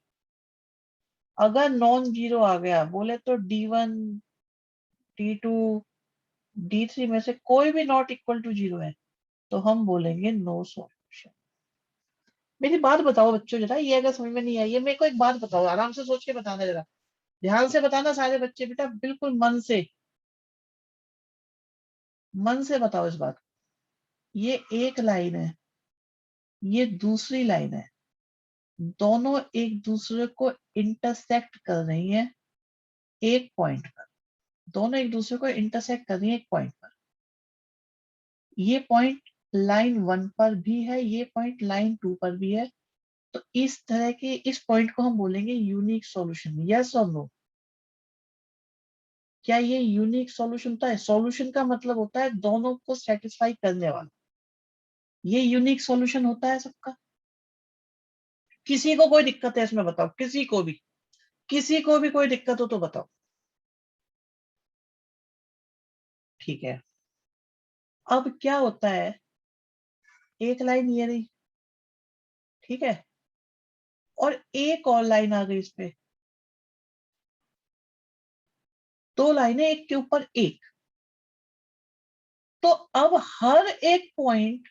A: अगर नॉन जीरो आ गया, बोले तो d1 d2 d3 में से कोई भी नॉट इक्वल टू 0 है, तो हम बोलेंगे नो सॉल्यूशन। मेरी बात बताओ बच्चों जरा, ये अगर समझ में नहीं आई है, मेरे को एक बात बताओ, आराम से सोच के बताना जरा, ध्यान से बताना सारे बच्चे, बेटा बिल्कुल मन से बताओ इस बात को। ये एक लाइन है, ये दूसरी लाइन है, दोनों एक दूसरे को इंटरसेक्ट कर रही है एक पॉइंट पर। दोनों एक दूसरे को इंटरसेक्ट कर रही है एक पॉइंट पर। ये पॉइंट लाइन 1 पर भी है, ये पॉइंट लाइन 2 पर भी है। तो इस तरह के इस पॉइंट को हम बोलेंगे यूनिक सॉल्यूशन। यस और नो? क्या ये यूनिक सॉल्यूशन होता है? सॉल्यूशन का मतलब होता है दोनों को सेटिस्फाई करने वाला। ये यूनिक सॉल्यूशन होता है सबका। किसी को कोई दिक्कत है इसमें बताओ, किसी को भी कोई दिक्कत हो तो बताओ। ठीक है, अब क्या होता है, एक लाइन ये रही, ठीक है, और एक और लाइन आ गई इस पे, दो लाइनें एक के ऊपर एक। तो अब हर एक पॉइंट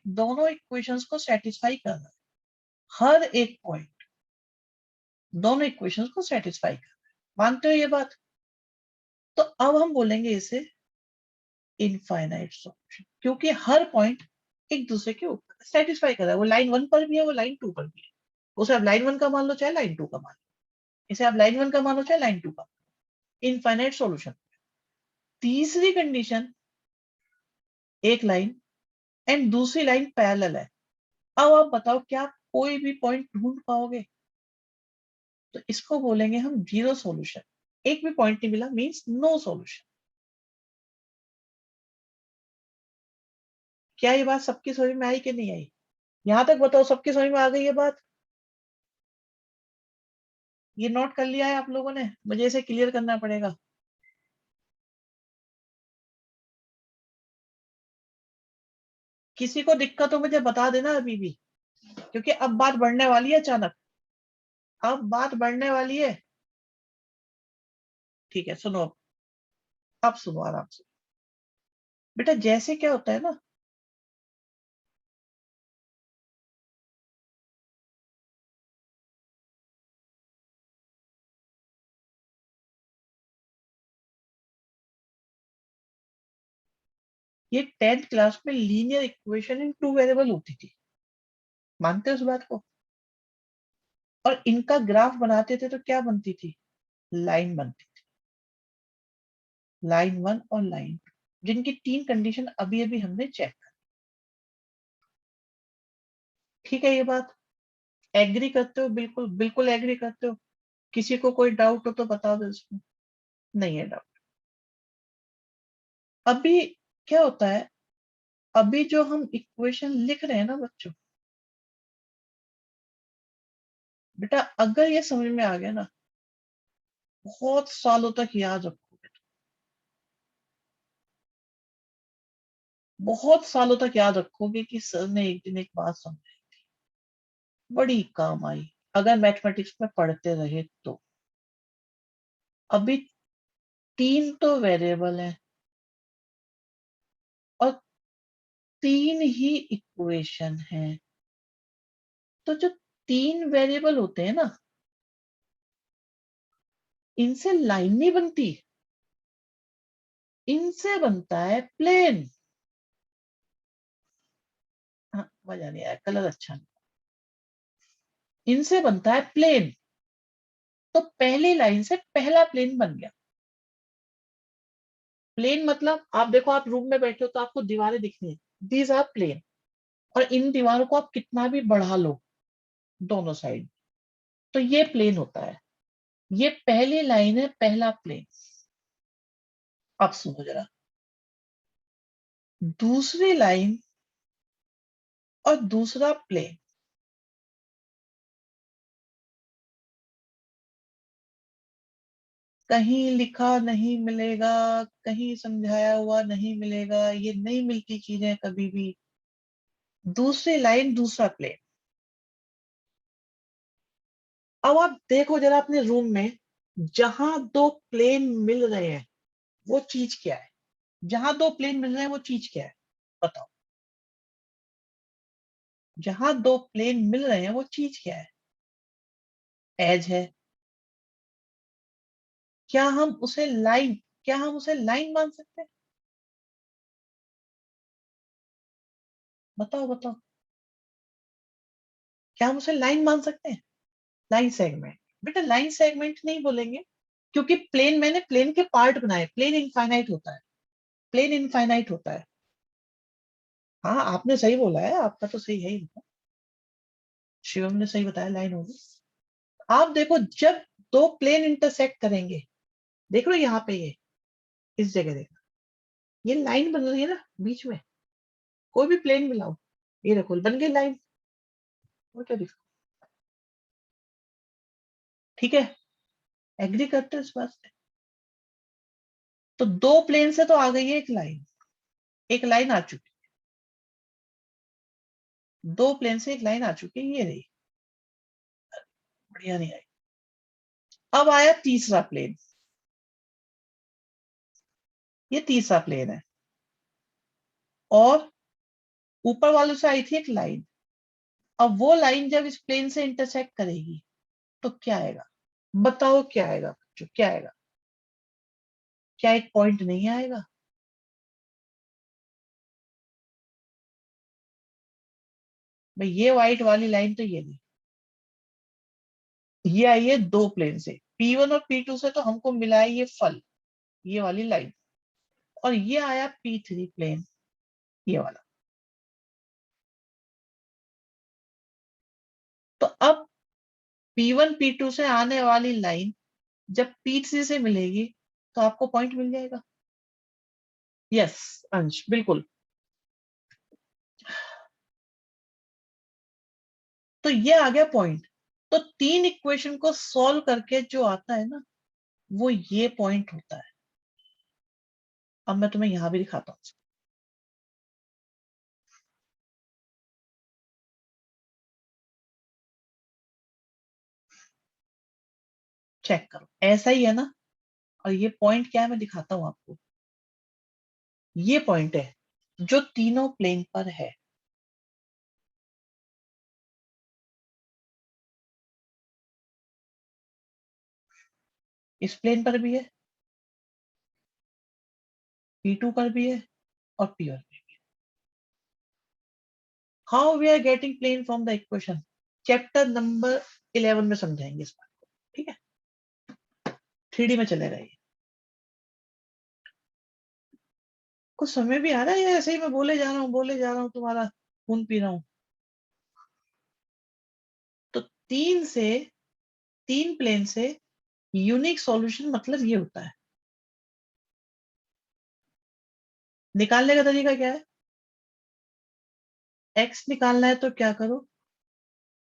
A: दोनों इक्वेशंस को सेटिस्फाई कर रहा है। हर एक पॉइंट दोनों इक्वेशंस को सेटिस्फाई कर रहा है। मानते हो ये बात? तो अब हम बोलेंगे इसे इनफाइनाइट सॉल्यूशन, क्योंकि हर पॉइंट एक दूसरे के ऊपर सेटिस्फाई कर रहा है। वो लाइन 1 पर भी है, वो लाइन 2 पर भी है। उसे आप लाइन 1 का मान लो चाहे लाइन 2 का मान लो, इसे आप लाइन 1 का मानो चाहे लाइन 2 का। Infinite solution. तीसरी कंडीशन, एक लाइन एंड दूसरी लाइन पैरेलल है। अब आप बताओ क्या आप कोई भी पॉइंट ढूंढ पाओगे? तो इसको बोलेंगे हम जीरो सॉल्यूशन। एक भी पॉइंट नहीं मिला मींस नो सॉल्यूशन। क्या ये बात सबकी समझ में आई कि नहीं आई? यहां तक बताओ, सबकी समझ में आ गई ये बात? ये नोट कर लिया है आप लोगों ने? मुझे इसे क्लियर करना पड़ेगा। किसी को दिक्कत हो मुझे बता देना अभी भी, क्योंकि अब बात बढ़ने वाली है अचानक। अब बात बढ़ने वाली है। ठीक है, सुनो, अब सुनो आराम से। बेटा जैसे क्या होता है ना, ये 10th क्लास में linear equation in two variable होती थी। मानते हो उस बात को? और इनका ग्राफ बनाते थे तो क्या बनती थी? लाइन बनती थी, लाइन 1 और लाइन 2, जिनकी तीन कंडीशन अभी अभी हमने चेक कर। ठीक है ये बात? एग्री करते हो? बिल्कुल बिल्कुल एग्री करते हो? किसी को कोई डाउट हो तो बता दो इसमें। नहीं है डाउट? अभी क्या होता है, अभी जो हम इक्वेशन लिख रहे हैं ना बच्चों, बेटा अगर ये समझ में आ गया ना, बहुत सालों तक याद रखोगे। बहुत सालों तक याद रखोगे कि सर ने एक दिन एक बात समझाई, बड़ी काम आई अगर मैथमेटिक्स में पढ़ते रहे तो। अभी 3 तो वेरिएबल है और 3 ही इक्वेशन है। तो जो 3 वेरिएबल होते हैं ना, इनसे लाइन नहीं बनती, इनसे बनता है प्लेन। हाँ, मजा नहीं आया, कलर अच्छा नहीं। इनसे बनता है प्लेन। तो पहली लाइन से पहला प्लेन बन गया। प्लेन मतलब आप देखो, आप रूम में बैठे हो तो आपको दीवारें दिखनी है, दीज आर प्लेन। और इन दीवारों को आप कितना भी बढ़ा लो दोनों साइड, तो ये प्लेन होता है। ये पहली लाइन है, पहला प्लेन। अब सुनो जरा, दूसरी लाइन और दूसरा प्लेन, कहीं लिखा नहीं मिलेगा, कहीं समझाया हुआ नहीं मिलेगा, ये नहीं मिलती चीजें कभी भी। दूसरी लाइन दूसरा प्लेन। अब आप देखो जरा अपने रूम में, जहां दो प्लेन मिल रहे हैं वो चीज क्या है? जहां दो प्लेन मिल रहे हैं वो चीज क्या है? बताओ। जहां दो प्लेन मिल रहे हैं वो चीज क्या है? एज है। क्या हम उसे लाइन, क्या हम उसे लाइन मान सकते हैं? बताओ बताओ। क्या हम उसे लाइन मान सकते हैं? Line segment. बेटा लाइन सेगमेंट नहीं बोलेंगे, क्योंकि प्लेन, मैंने प्लेन के पार्ट बनाए, प्लेन इनफाइनाइट होता है। प्लेन इनफाइनाइट होता है। हाँ आपने सही बोला है, आपका तो सही है ही। शिवम ने सही बताया, लाइन होगी। आप देखो, जब दो प्लेन इंटरसेक्ट करेंगे, देख लो यहाँ पे, ये इस जगह देखो, ये लाइन बन रही है ना बीच में। कोई भी प्लेन मिलाओ, ये देखो बन गई लाइन। और क्या दिखा? ठीक है, एग्री करते हैं इस बात से? तो दो प्लेन से तो आ गई है एक लाइन, एक लाइन आ चुकी। दो प्लेन से एक लाइन आ चुकी है, ये रही। बढ़िया नहीं आई। अब आया तीसरा प्लेन। ये तीसरा प्लेन है, और ऊपर वालों से आई थी एक लाइन। अब वो लाइन जब इस प्लेन से इंटरसेक्ट करेगी तो क्या आएगा? बताओ क्या आएगा बच्चों, क्या आएगा? क्या एक पॉइंट नहीं आएगा? भाई ये व्हाइट वाली लाइन तो ये नहीं, ये आई है दो प्लेन से, P1 और P2 से तो हमको मिला है ये फल, ये वाली लाइन। और ये आया P3 प्लेन, ये वाला। तो अब P1 P2 से आने वाली लाइन जब P3 से मिलेगी तो आपको पॉइंट मिल जाएगा। यस अंश, बिल्कुल। तो ये आ गया पॉइंट। तो तीन इक्वेशन को सॉल्व करके जो आता है ना, वो ये पॉइंट होता है। अब मैं तुम्हें यहां भी दिखाता हूँ, चेक करो, ऐसा ही है ना? और ये पॉइंट क्या है मैं दिखाता हूं आपको। ये पॉइंट है जो तीनों प्लेन पर है। इस प्लेन पर भी है, P2 पर भी है, और P1 पर भी है। How we are getting plane from the equation, chapter number 11 में समझाएंगे इस बात को। ठीक है, 3D में चलेगा ये। कुछ समय भी आ रहा है या ऐसे ही मैं बोले जा रहा हूँ, बोले जा रहा हूँ, तुम्हारा खून पी रहा हूँ? तो तीन प्लेन से यूनिक सॉल्यूशन मतलब ये होता है। निकालने का तरीका क्या है? एक्स निकालना है तो क्या करो,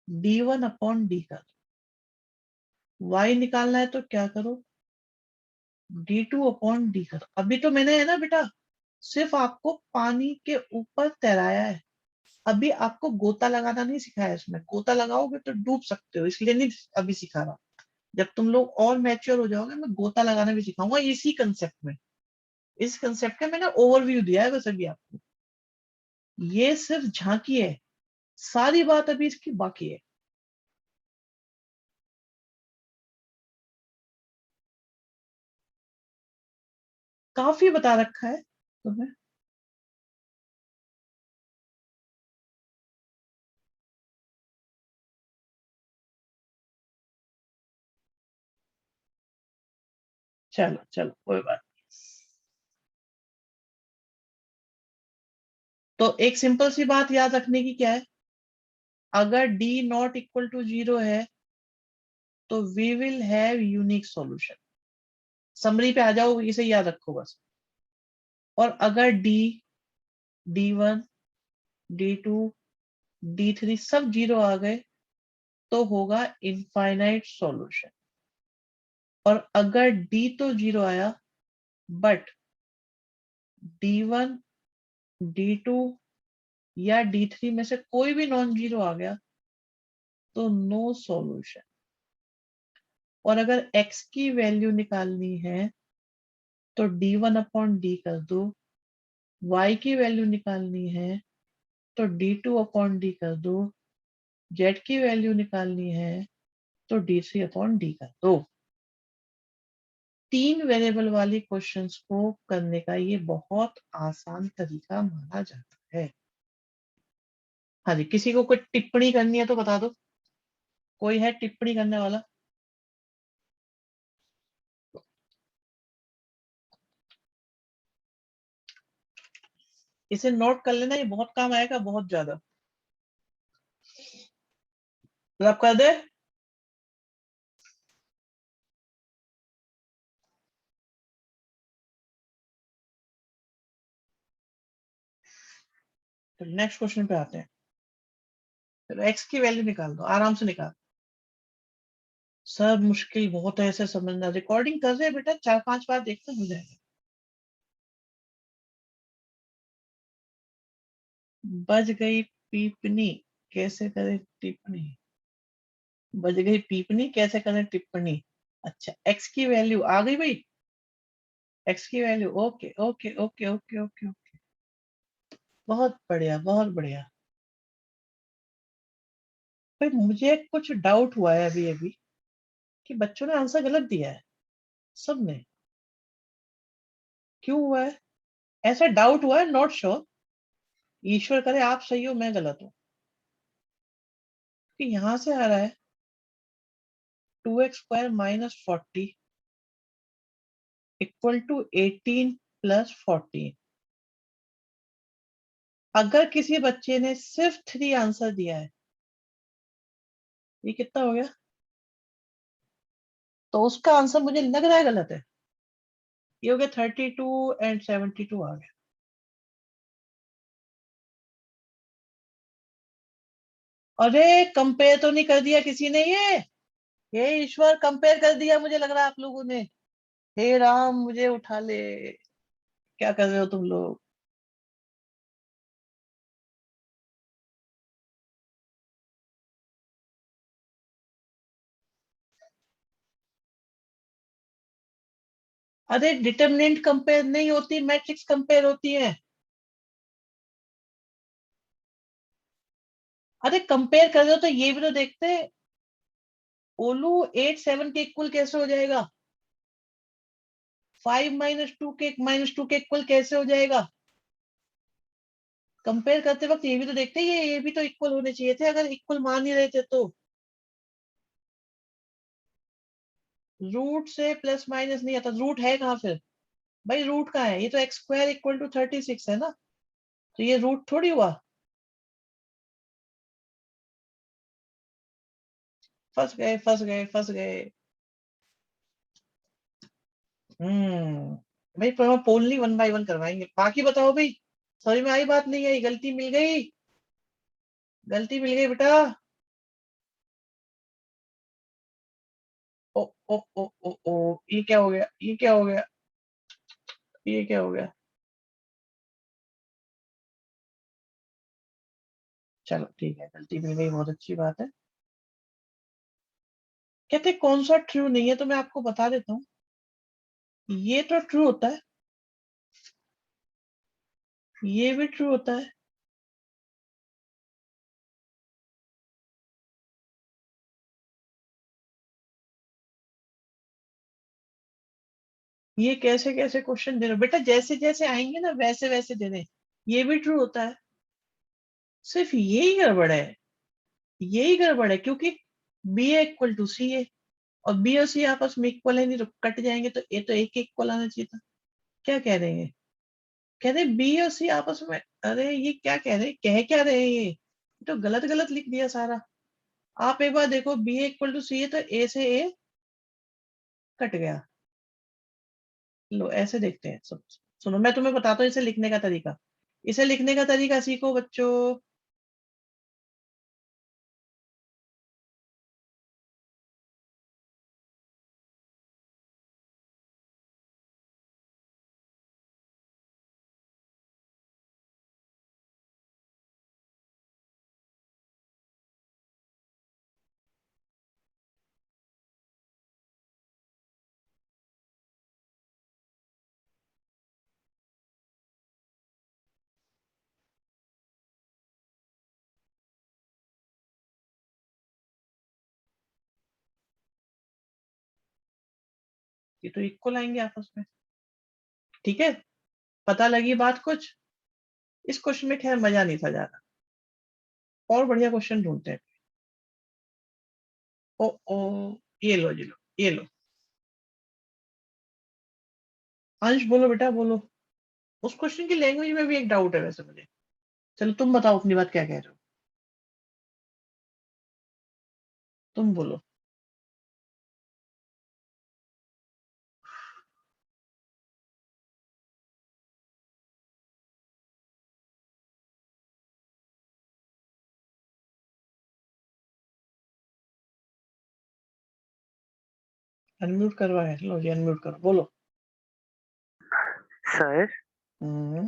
A: D1 अपॉन डी करो। वाई निकालना है तो क्या करो, D2 अपॉन डी करो। अभी तो मैंने है ना बेटा सिर्फ आपको पानी के ऊपर तैराया है, अभी आपको गोता लगाना नहीं सिखाया। इसमें गोता लगाओगे तो डूब सकते हो, इसलिए नहीं अभी सिखा रहा। जब तुम लोग और मैच्योर हो जाओगे मैं गोता लगाना भी सिखाऊंगा इसी कंसेप्ट में। इस कंसेप्ट का मैंने ओवरव्यू दिया है बस अभी आपको। ये सिर्फ झांकी है, सारी बात अभी इसकी बाकी है। काफी बता रखा है तुम्हें। चलो चलो कोई बात नहीं। तो एक सिंपल सी बात याद रखने की क्या है, अगर D not equal to zero है तो we will have unique solution. Summary पे आ जाओ, इसे याद रखो बस। और अगर डी, डी1, डी2, डी3 सब जीरो आ गए तो होगा इनफाइनाइट सॉल्यूशन। और अगर डी तो जीरो आया बट डी1, डी2 या डी3 में से कोई भी नॉन जीरो आ गया तो नो सॉल्यूशन। और अगर x की वैल्यू निकालनी है तो d1 अपॉन डी कर दो, y की वैल्यू निकालनी है तो d2 अपॉन डी कर दो, z की वैल्यू निकालनी है तो d3 अपॉन डी कर दो। तीन वेरिएबल वाली क्वेश्चंस को करने का ये बहुत आसान तरीका माना जाता है। हाँ जी, किसी को कोई टिप्पणी करनी है तो बता दो, कोई है टिप्पणी करने वाला? इसे नोट कर लेना, ये बहुत काम आएगा, बहुत ज्यादा। रब कर दे। तो नेक्स्ट क्वेश्चन पे आते हैं। चलो एक्स की वैल्यू निकाल दो, आराम से निकाल। सब मुश्किल बहुत है ऐसे समझना, रिकॉर्डिंग कर रहे हैं बेटा, 4-5 बार देखते हो जाएगा। बज गई पीपनी, कैसे करें टिप्पणी? बज गई पीपनी, कैसे करें टिप्पणी? अच्छा, एक्स की वैल्यू आ गई भाई। एक्स की value, okay okay okay okay okay okay. बहुत बढ़िया बहुत बढ़िया। भाई मुझे कुछ डाउट हुआ है अभी अभी कि बच्चों ने आंसर गलत दिया है, सबने। क्यों हुआ है ऐसा? डाउट हुआ है, नॉट श्योर। ईश्वर करे आप सही हो मैं गलत हूं। कि यहां से आ रहा है 2x² - 40 इक्वल टू 18 + 14। अगर किसी बच्चे ने सिर्फ 3 आंसर दिया है, ये कितना हो गया? तो उसका आंसर मुझे लग रहा है गलत है। ये हो गया 32 और 72 आ गया। अरे कंपेयर तो नहीं कर दिया किसी ने ये ईश्वर कंपेयर कर दिया मुझे लग रहा है आप लोगों ने। हे राम मुझे उठा ले, क्या कर रहे हो तुम लोग? अरे डिटरमिनेंट कंपेयर नहीं होती, मैट्रिक्स कंपेयर होती है। अरे कंपेयर कर रहे हो तो ये भी तो देखते। ओलू 8 7 के इक्वल कैसे हो जाएगा? 5 - 2 के इक्वल कैसे हो जाएगा? कंपेयर करते वक्त ये भी तो देखते, ये भी तो इक्वल होने चाहिए थे, अगर इक्वल मान ही रहे थे तो। रूट से प्लस माइनस नहीं आता, रूट है कहाँ फिर? भाई रूट कहाँ है? ये तो x² = 36 है ना, तो ये रूट थोड़ी हुआ। फंस गए फंस गए फंस गए। हम्म। भाई पर हम पोलनी 1 बाय 1 करवाएंगे, बाकी बताओ भाई। समझ में आई बात नहीं आई? गलती मिल गई, गलती मिल गई बेटा। ओ ओ ओ ओ ओ, ये क्या हो गया? ये क्या हो गया? ये क्या हो गया? चलो ठीक है, गलती मिल गई, बहुत अच्छी बात है। कहते कौन सा ट्रू नहीं है, तो मैं आपको बता देता हूँ। ये तो ट्रू होता है, ये भी ट्रू होता है, ये कैसे कैसे क्वेश्चन दे रहे हो बेटा, जैसे जैसे आएंगे ना वैसे वैसे दे रहे। ये भी ट्रू होता है, सिर्फ यही गड़बड़ है, यही गड़बड़ है, क्योंकि B A equal to C ए, और बी और सी आपस में इक्वल है, नहीं तो कट जाएंगे, तो ये तो एक इक्वल आना चाहिए था। क्या कह रहे हैं, कह रहे बी और सी आपस में, अरे ये क्या कह रहे हैं, कह क्या रहे हैं ये तो गलत गलत लिख दिया सारा। आप एक बार देखो, बी ए इक्वल टू सी है, तो ए से ए कट गया। लो ऐसे देखते हैं सब। सुनो मैं तुम्हें बताता हूँ इसे लिखने का तरीका, इसे लिखने का तरीका सीखो बच्चों। ये तो इक्वल आएंगे आपस में, ठीक है। पता लगी बात कुछ। इस क्वेश्चन में खैर मजा नहीं था ज्यादा, और बढ़िया क्वेश्चन ढूंढते हैं। ओ ओ, ये लो जी लो, ये लो। अंश बोलो बेटा बोलो। उस क्वेश्चन की लैंग्वेज में भी एक डाउट है वैसे मुझे। चलो तुम बताओ अपनी बात क्या कह रहे हो, तुम बोलो। अनम्यूट करवा है, लो जी अनम्यूट करो, बोलो।
B: सर
A: हम्म,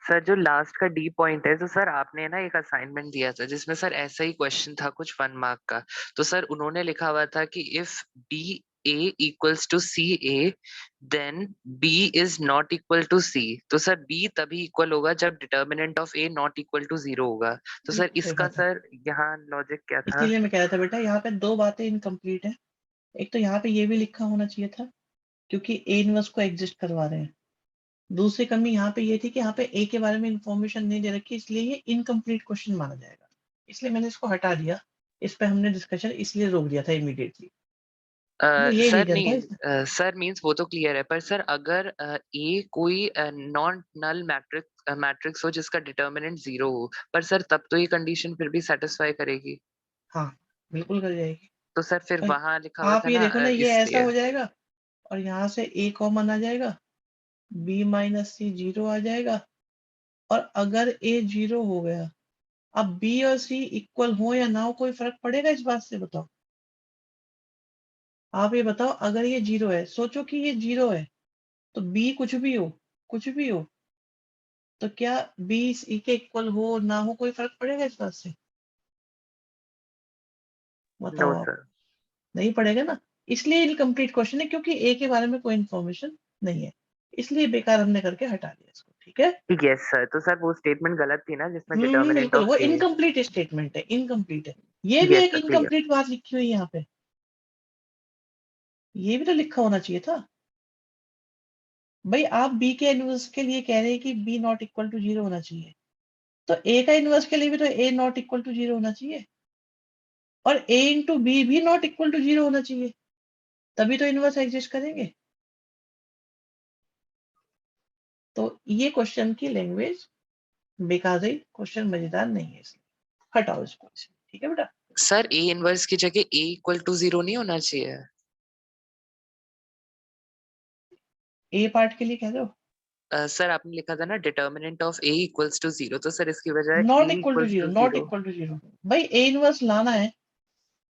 B: सर जो लास्ट का डी पॉइंट है, तो सर आपने ना एक असाइनमेंट दिया था जिसमें सर ऐसा ही क्वेश्चन था कुछ 1 मार्क का। तो सर उन्होंने लिखा हुआ था कि if B A equals to C A then B is not equal to C. तो सर बी तभी इक्वल होगा जब determinant of A not equal to 0 होगा। तो सर
A: बिल्कुल सही
B: इसका
A: बात है।
B: सर यहाँ लॉजिक क्या था?
A: इसीलिए मैं कह रहा था बेटा, यहाँ पे दो बातें इनकम्प्लीट है। एक तो यहाँ पे ये भी लिखा होना चाहिए था, क्योंकि ए इनवर्स को एग्जिस्ट करवा रहे हैं। दूसरी कमी यहाँ पे ये थी कि यहाँ पे ए के बारे में इंफॉर्मेशन नहीं दे रखी, इसलिए ये इनकम्प्लीट क्वेश्चन माना जाएगा। इसलिए मैंने इसको हटा दिया, इस पे हमने डिस्कशन इसलिए रोक दिया था इमीडिएटली। ये
B: सर
A: रीजन था
B: नहीं,
A: इसका।
B: सर मींस वो तो क्लियर है, पर सर अगर ए कोई नॉन नल मैट्रिक्स हो जिसका डिटर्मिनेंट 0 हो, पर सर तब तो ये कंडीशन फिर भी सेटिस्फाई करेगी।
A: हाँ बिल्कुल कर जाएगी।
B: तो सर फिर
A: पर
B: वहां लिखा हुआ
A: आप
B: था
A: ये
B: ना,
A: देखो ना, ये ऐसा
B: इसलिए।
A: हो जाएगा, और यहाँ से ए कॉमन आ जाएगा, बी माइनस सी जीरो आ जाएगा। और अगर ए जीरो हो गया, अब बी और सी इक्वल हो या ना हो, कोई फर्क पड़ेगा इस बात से, बताओ। आप ये बताओ, अगर ये जीरो है, सोचो कि ये जीरो है, तो बी कुछ भी हो, कुछ भी हो, तो क्या बी सी के इक्वल हो ना हो, कोई फर्क पड़ेगा इस बात से,
B: नो
A: बताओ आप।
B: सर।
A: नहीं पड़ेगा ना। इसलिए इनकम्प्लीट क्वेश्चन है, क्योंकि ए के बारे में कोई इंफॉर्मेशन नहीं है, इसलिए बेकार हमने करके हटा दिया इसको, ठीक है।
B: यस सर, तो सर वो स्टेटमेंट गलत थी ना जिसमें डिटर्मिनेंट
A: बिल्कुल,
B: ऑफ
A: वो
B: ए।
A: इनकम्प्लीट स्टेटमेंट है, इनकम्प्लीट है। ये भी
B: यस
A: एक
B: सर, क्लियर।
A: इनकम्प्लीट बात लिखी हुई है यहाँ पे, ये भी तो लिखा होना चाहिए था। भाई आप बी के इनवर्स के लिए कह रहे हैं कि B not equal to zero होना चाहिए, तो ए का इनवर्स के लिए भी तो ए नॉट इक्वल टू जीरो होना चाहिए, और ए इंटू बी भी नॉट इक्वल टू जीरो होना चाहिए, तभी तो इनवर्स एग्जिस्ट करेंगे। तो ये क्वेश्चन की लैंग्वेज बेकार है, क्वेश्चन मजेदार नहीं है, इसलिए हटाओ इसको, ठीक है बेटा।
B: सर ए इनवर्स की जगह ए इक्वल टू 0 नहीं होना चाहिए?
A: ए पार्ट के लिए कह रहे हो,
B: सर आपने लिखा था ना determinant of A equals to 0, तो सर इसकी बजाय
A: not
B: A
A: equal to
B: equals
A: zero,
B: to
A: not
B: 0।
A: Equal to zero. भाई ए इनवर्स लाना है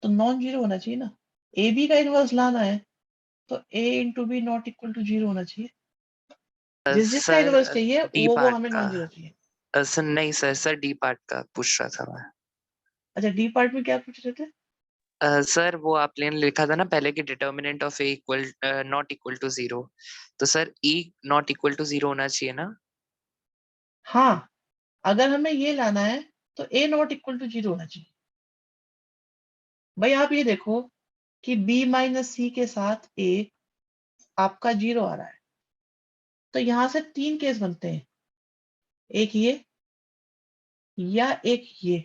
A: तो नॉन जीरो होना चाहिए ना, ए बी का इनवर्स लाना है तो A into B not equal to zero होना चाहिए। जिसका
B: सर
A: इनवर्स चाहिए
B: डी
A: वो
B: पार्ट
A: हमें
B: का।
A: नॉन जीरो चाहिए।
B: सर नहीं सर, डी पार्ट का पूछ रहा था मैं।
A: अच्छा डी पार्ट में क्या पूछ रहे थे?
B: सर वो आपने लिखा था ना पहले कि determinant of A equal not equal to 0, तो sir E not equal to 0 होना चाहिए ना?
A: हाँ, अगर हमें ये लाना है तो ए नॉट इक्वल टू 0 होना चाहिए। भाई आप ये देखो कि बी माइनस सी के साथ ए आपका 0 आ रहा है, तो यहां से 3 केस बनते हैं, एक ये या एक ये,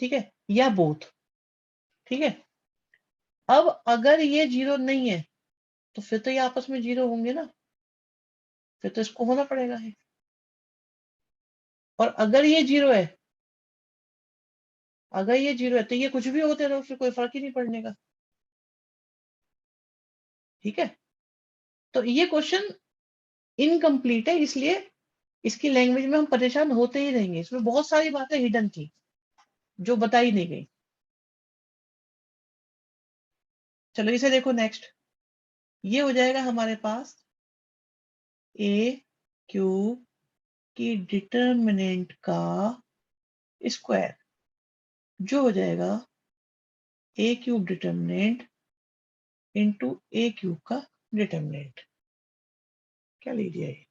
A: ठीक है, या बोथ, ठीक है। अब अगर ये 0 नहीं है तो फिर तो ये आपस में 0 होंगे ना, फिर तो इसको होना पड़ेगा है। और अगर ये 0 है, अगर ये 0 है तो ये कुछ भी होते रहो, फिर कोई फर्क ही नहीं पड़ने का, ठीक है। तो ये क्वेश्चन इनकम्प्लीट है, इसलिए इसकी लैंग्वेज में हम परेशान होते ही रहेंगे, इसमें बहुत सारी बातें हिडन थी जो बताई नहीं गई। चलो इसे देखो नेक्स्ट, ये हो जाएगा हमारे पास ए क्यूब की डिटर्मिनेंट का स्क्वायर, जो हो जाएगा ए क्यूब डिटर्मिनेंट इंटू ए क्यूब का डिटर्मिनेंट। क्या लिख दिया ये?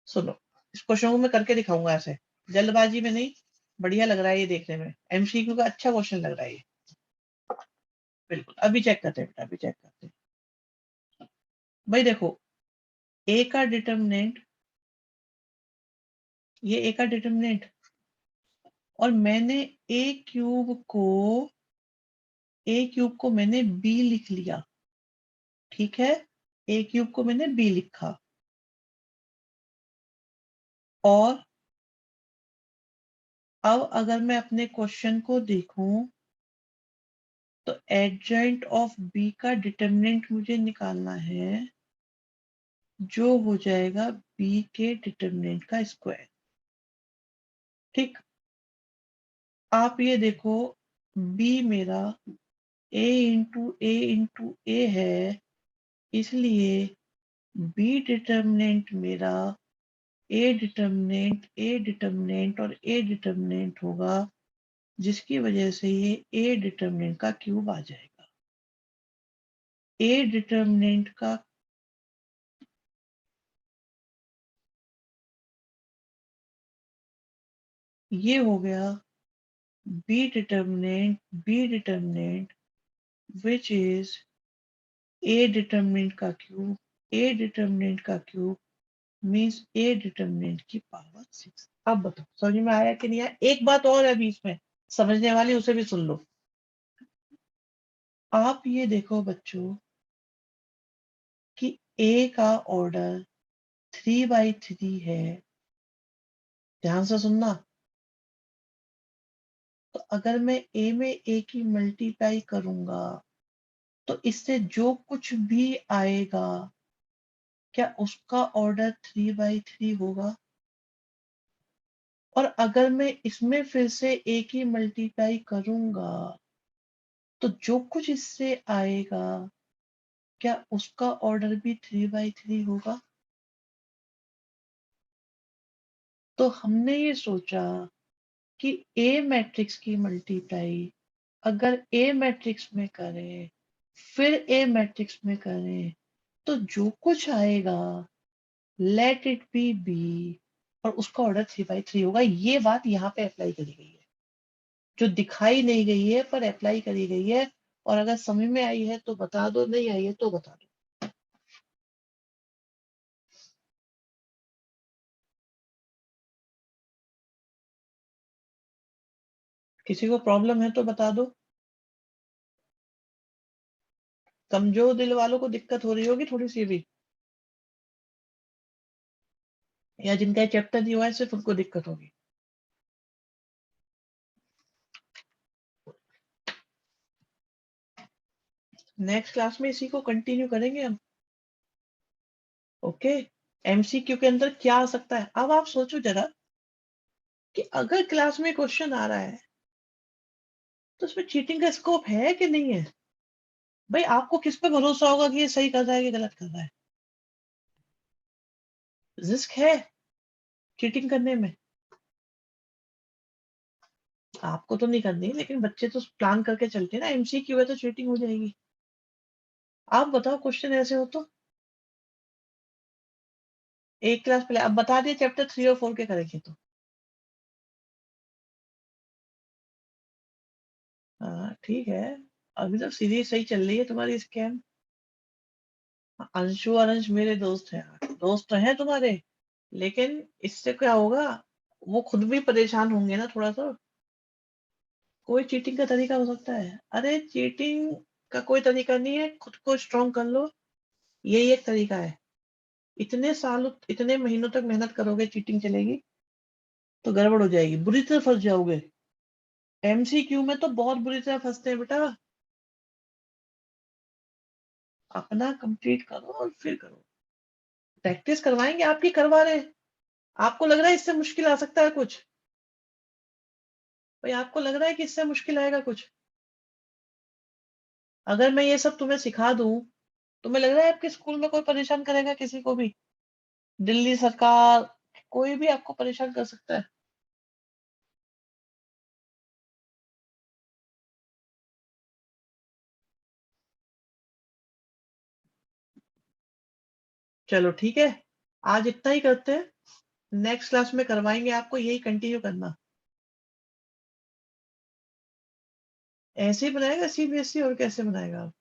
A: सुनो, इस क्वेश्चन को मैं करके दिखाऊंगा ऐसे, जल्दबाजी में नहीं, बढ़िया लग रहा है ये देखने में, एमसीक्यू का अच्छा क्वेश्चन लग रहा है ये। बिल्कुल, अभी चेक करते हैं बेटा, अभी चेक करते हैं। भाई देखो, ए का डिटर्मिनेंट, ये ए का डिटर्मिनेंट, और मैंने ए क्यूब को मैंने बी लिख लिया, ठीक है, ए क्यूब को मैंने बी लिखा। और अब अगर मैं अपने क्वेश्चन को देखूं तो एडजॉइंट ऑफ बी का डिटर्मिनेंट मुझे निकालना है, जो हो जाएगा बी के डिटर्मिनेंट का स्क्वायर, ठीक। आप ये देखो, बी मेरा ए इंटू ए है, इसलिए बी डिटर्मिनेंट मेरा ए डिटर्मिनेंट और ए डिटर्मिनेंट होगा, जिसकी वजह से ये ए डिटर्मिनेंट का क्यूब आ जाएगा। ए डिटर्मिनेंट का ये हो गया B determinant which is A determinant का क्यूब मीन्स ए डिटर्मिनेंट की पावर 6। अब बताओ समझ में आया कि नहीं आया? एक बात और है बीच में समझने वाली, उसे भी सुन लो। आप ये देखो बच्चों कि ए का ऑर्डर 3/3 है, ध्यान से सुनना। तो अगर मैं ए में ए की मल्टीप्लाई करूंगा तो इससे जो कुछ भी आएगा, क्या उसका ऑर्डर 3/3 होगा? और अगर मैं इसमें फिर से ए की मल्टीप्लाई करूंगा तो जो कुछ इससे आएगा, क्या उसका ऑर्डर भी 3/3 होगा? तो हमने ये सोचा कि ए मैट्रिक्स की मल्टीप्लाई अगर ए मैट्रिक्स में करें फिर ए मैट्रिक्स में करें तो जो कुछ आएगा लेट इट बी बी, और उसका ऑर्डर 3/3 होगा। ये बात यहाँ पे अप्लाई करी गई है, जो दिखाई नहीं गई है पर अप्लाई करी गई है। और अगर समझ में आई है तो बता दो, नहीं आई है तो बता दो। किसी को प्रॉब्लम है तो बता दो। कमजोर दिल वालों को दिक्कत हो रही होगी थोड़ी सी भी, या जिनका चैप्टर नहीं हुआ है सिर्फ उनको दिक्कत होगी। नेक्स्ट क्लास में इसी को कंटिन्यू करेंगे हम, ओके। एमसीक्यू के अंदर क्या आ सकता है, अब आप सोचो जरा कि अगर क्लास में क्वेश्चन आ रहा है तो उसमें चीटिंग का स्कोप है कि नहीं है? भाई आपको किस पे भरोसा होगा कि ये सही कर रहा है कि गलत कर रहा है? रिस्क है चीटिंग करने में। आपको तो नहीं करनी, लेकिन बच्चे तो प्लान करके चलते हैं ना, एमसीक्यू है तो चीटिंग हो जाएगी। आप बताओ क्वेश्चन ऐसे हो तो एक क्लास पहले अब बता दिए चैप्टर 3 और 4 के करेंगे तो। हाँ ठीक है, अभी तो सीरीज सही चल रही है तुम्हारी स्कैम। अंशु और अंश मेरे दोस्त हैं, दोस्त तो हैं तुम्हारे, लेकिन इससे क्या होगा, वो खुद भी परेशान होंगे ना थोड़ा सा। कोई चीटिंग का तरीका हो सकता है? अरे चीटिंग का कोई तरीका नहीं है, खुद को स्ट्रॉन्ग कर लो, यही एक तरीका है। इतने साल इतने महीनों तक मेहनत करोगे, चीटिंग चलेगी तो गड़बड़ हो जाएगी, बुरी तरह फंस जाओगे। एमसीक्यू में तो बहुत बुरी तरह फंसते हैं बेटा। अपना कंप्लीट करो और फिर करो। प्रैक्टिस करवाएंगे, आपकी करवा रहे हैं। आपको लग रहा है इससे मुश्किल आ सकता है कुछ? भाई आपको लग रहा है कि इससे मुश्किल आएगा कुछ? अगर मैं ये सब तुम्हें सिखा दूं, तुम्हें लग रहा है आपके स्कूल में कोई परेशान करेगा किसी को भी? दिल्ली सरकार, कोई भी आपको परेशान कर सकता है। चलो ठीक है, आज इतना ही करते हैं, नेक्स्ट क्लास में करवाएंगे आपको, यही कंटिन्यू करना। ऐसे ही बनाएगा सीबीएसई, और कैसे बनाएगा आप?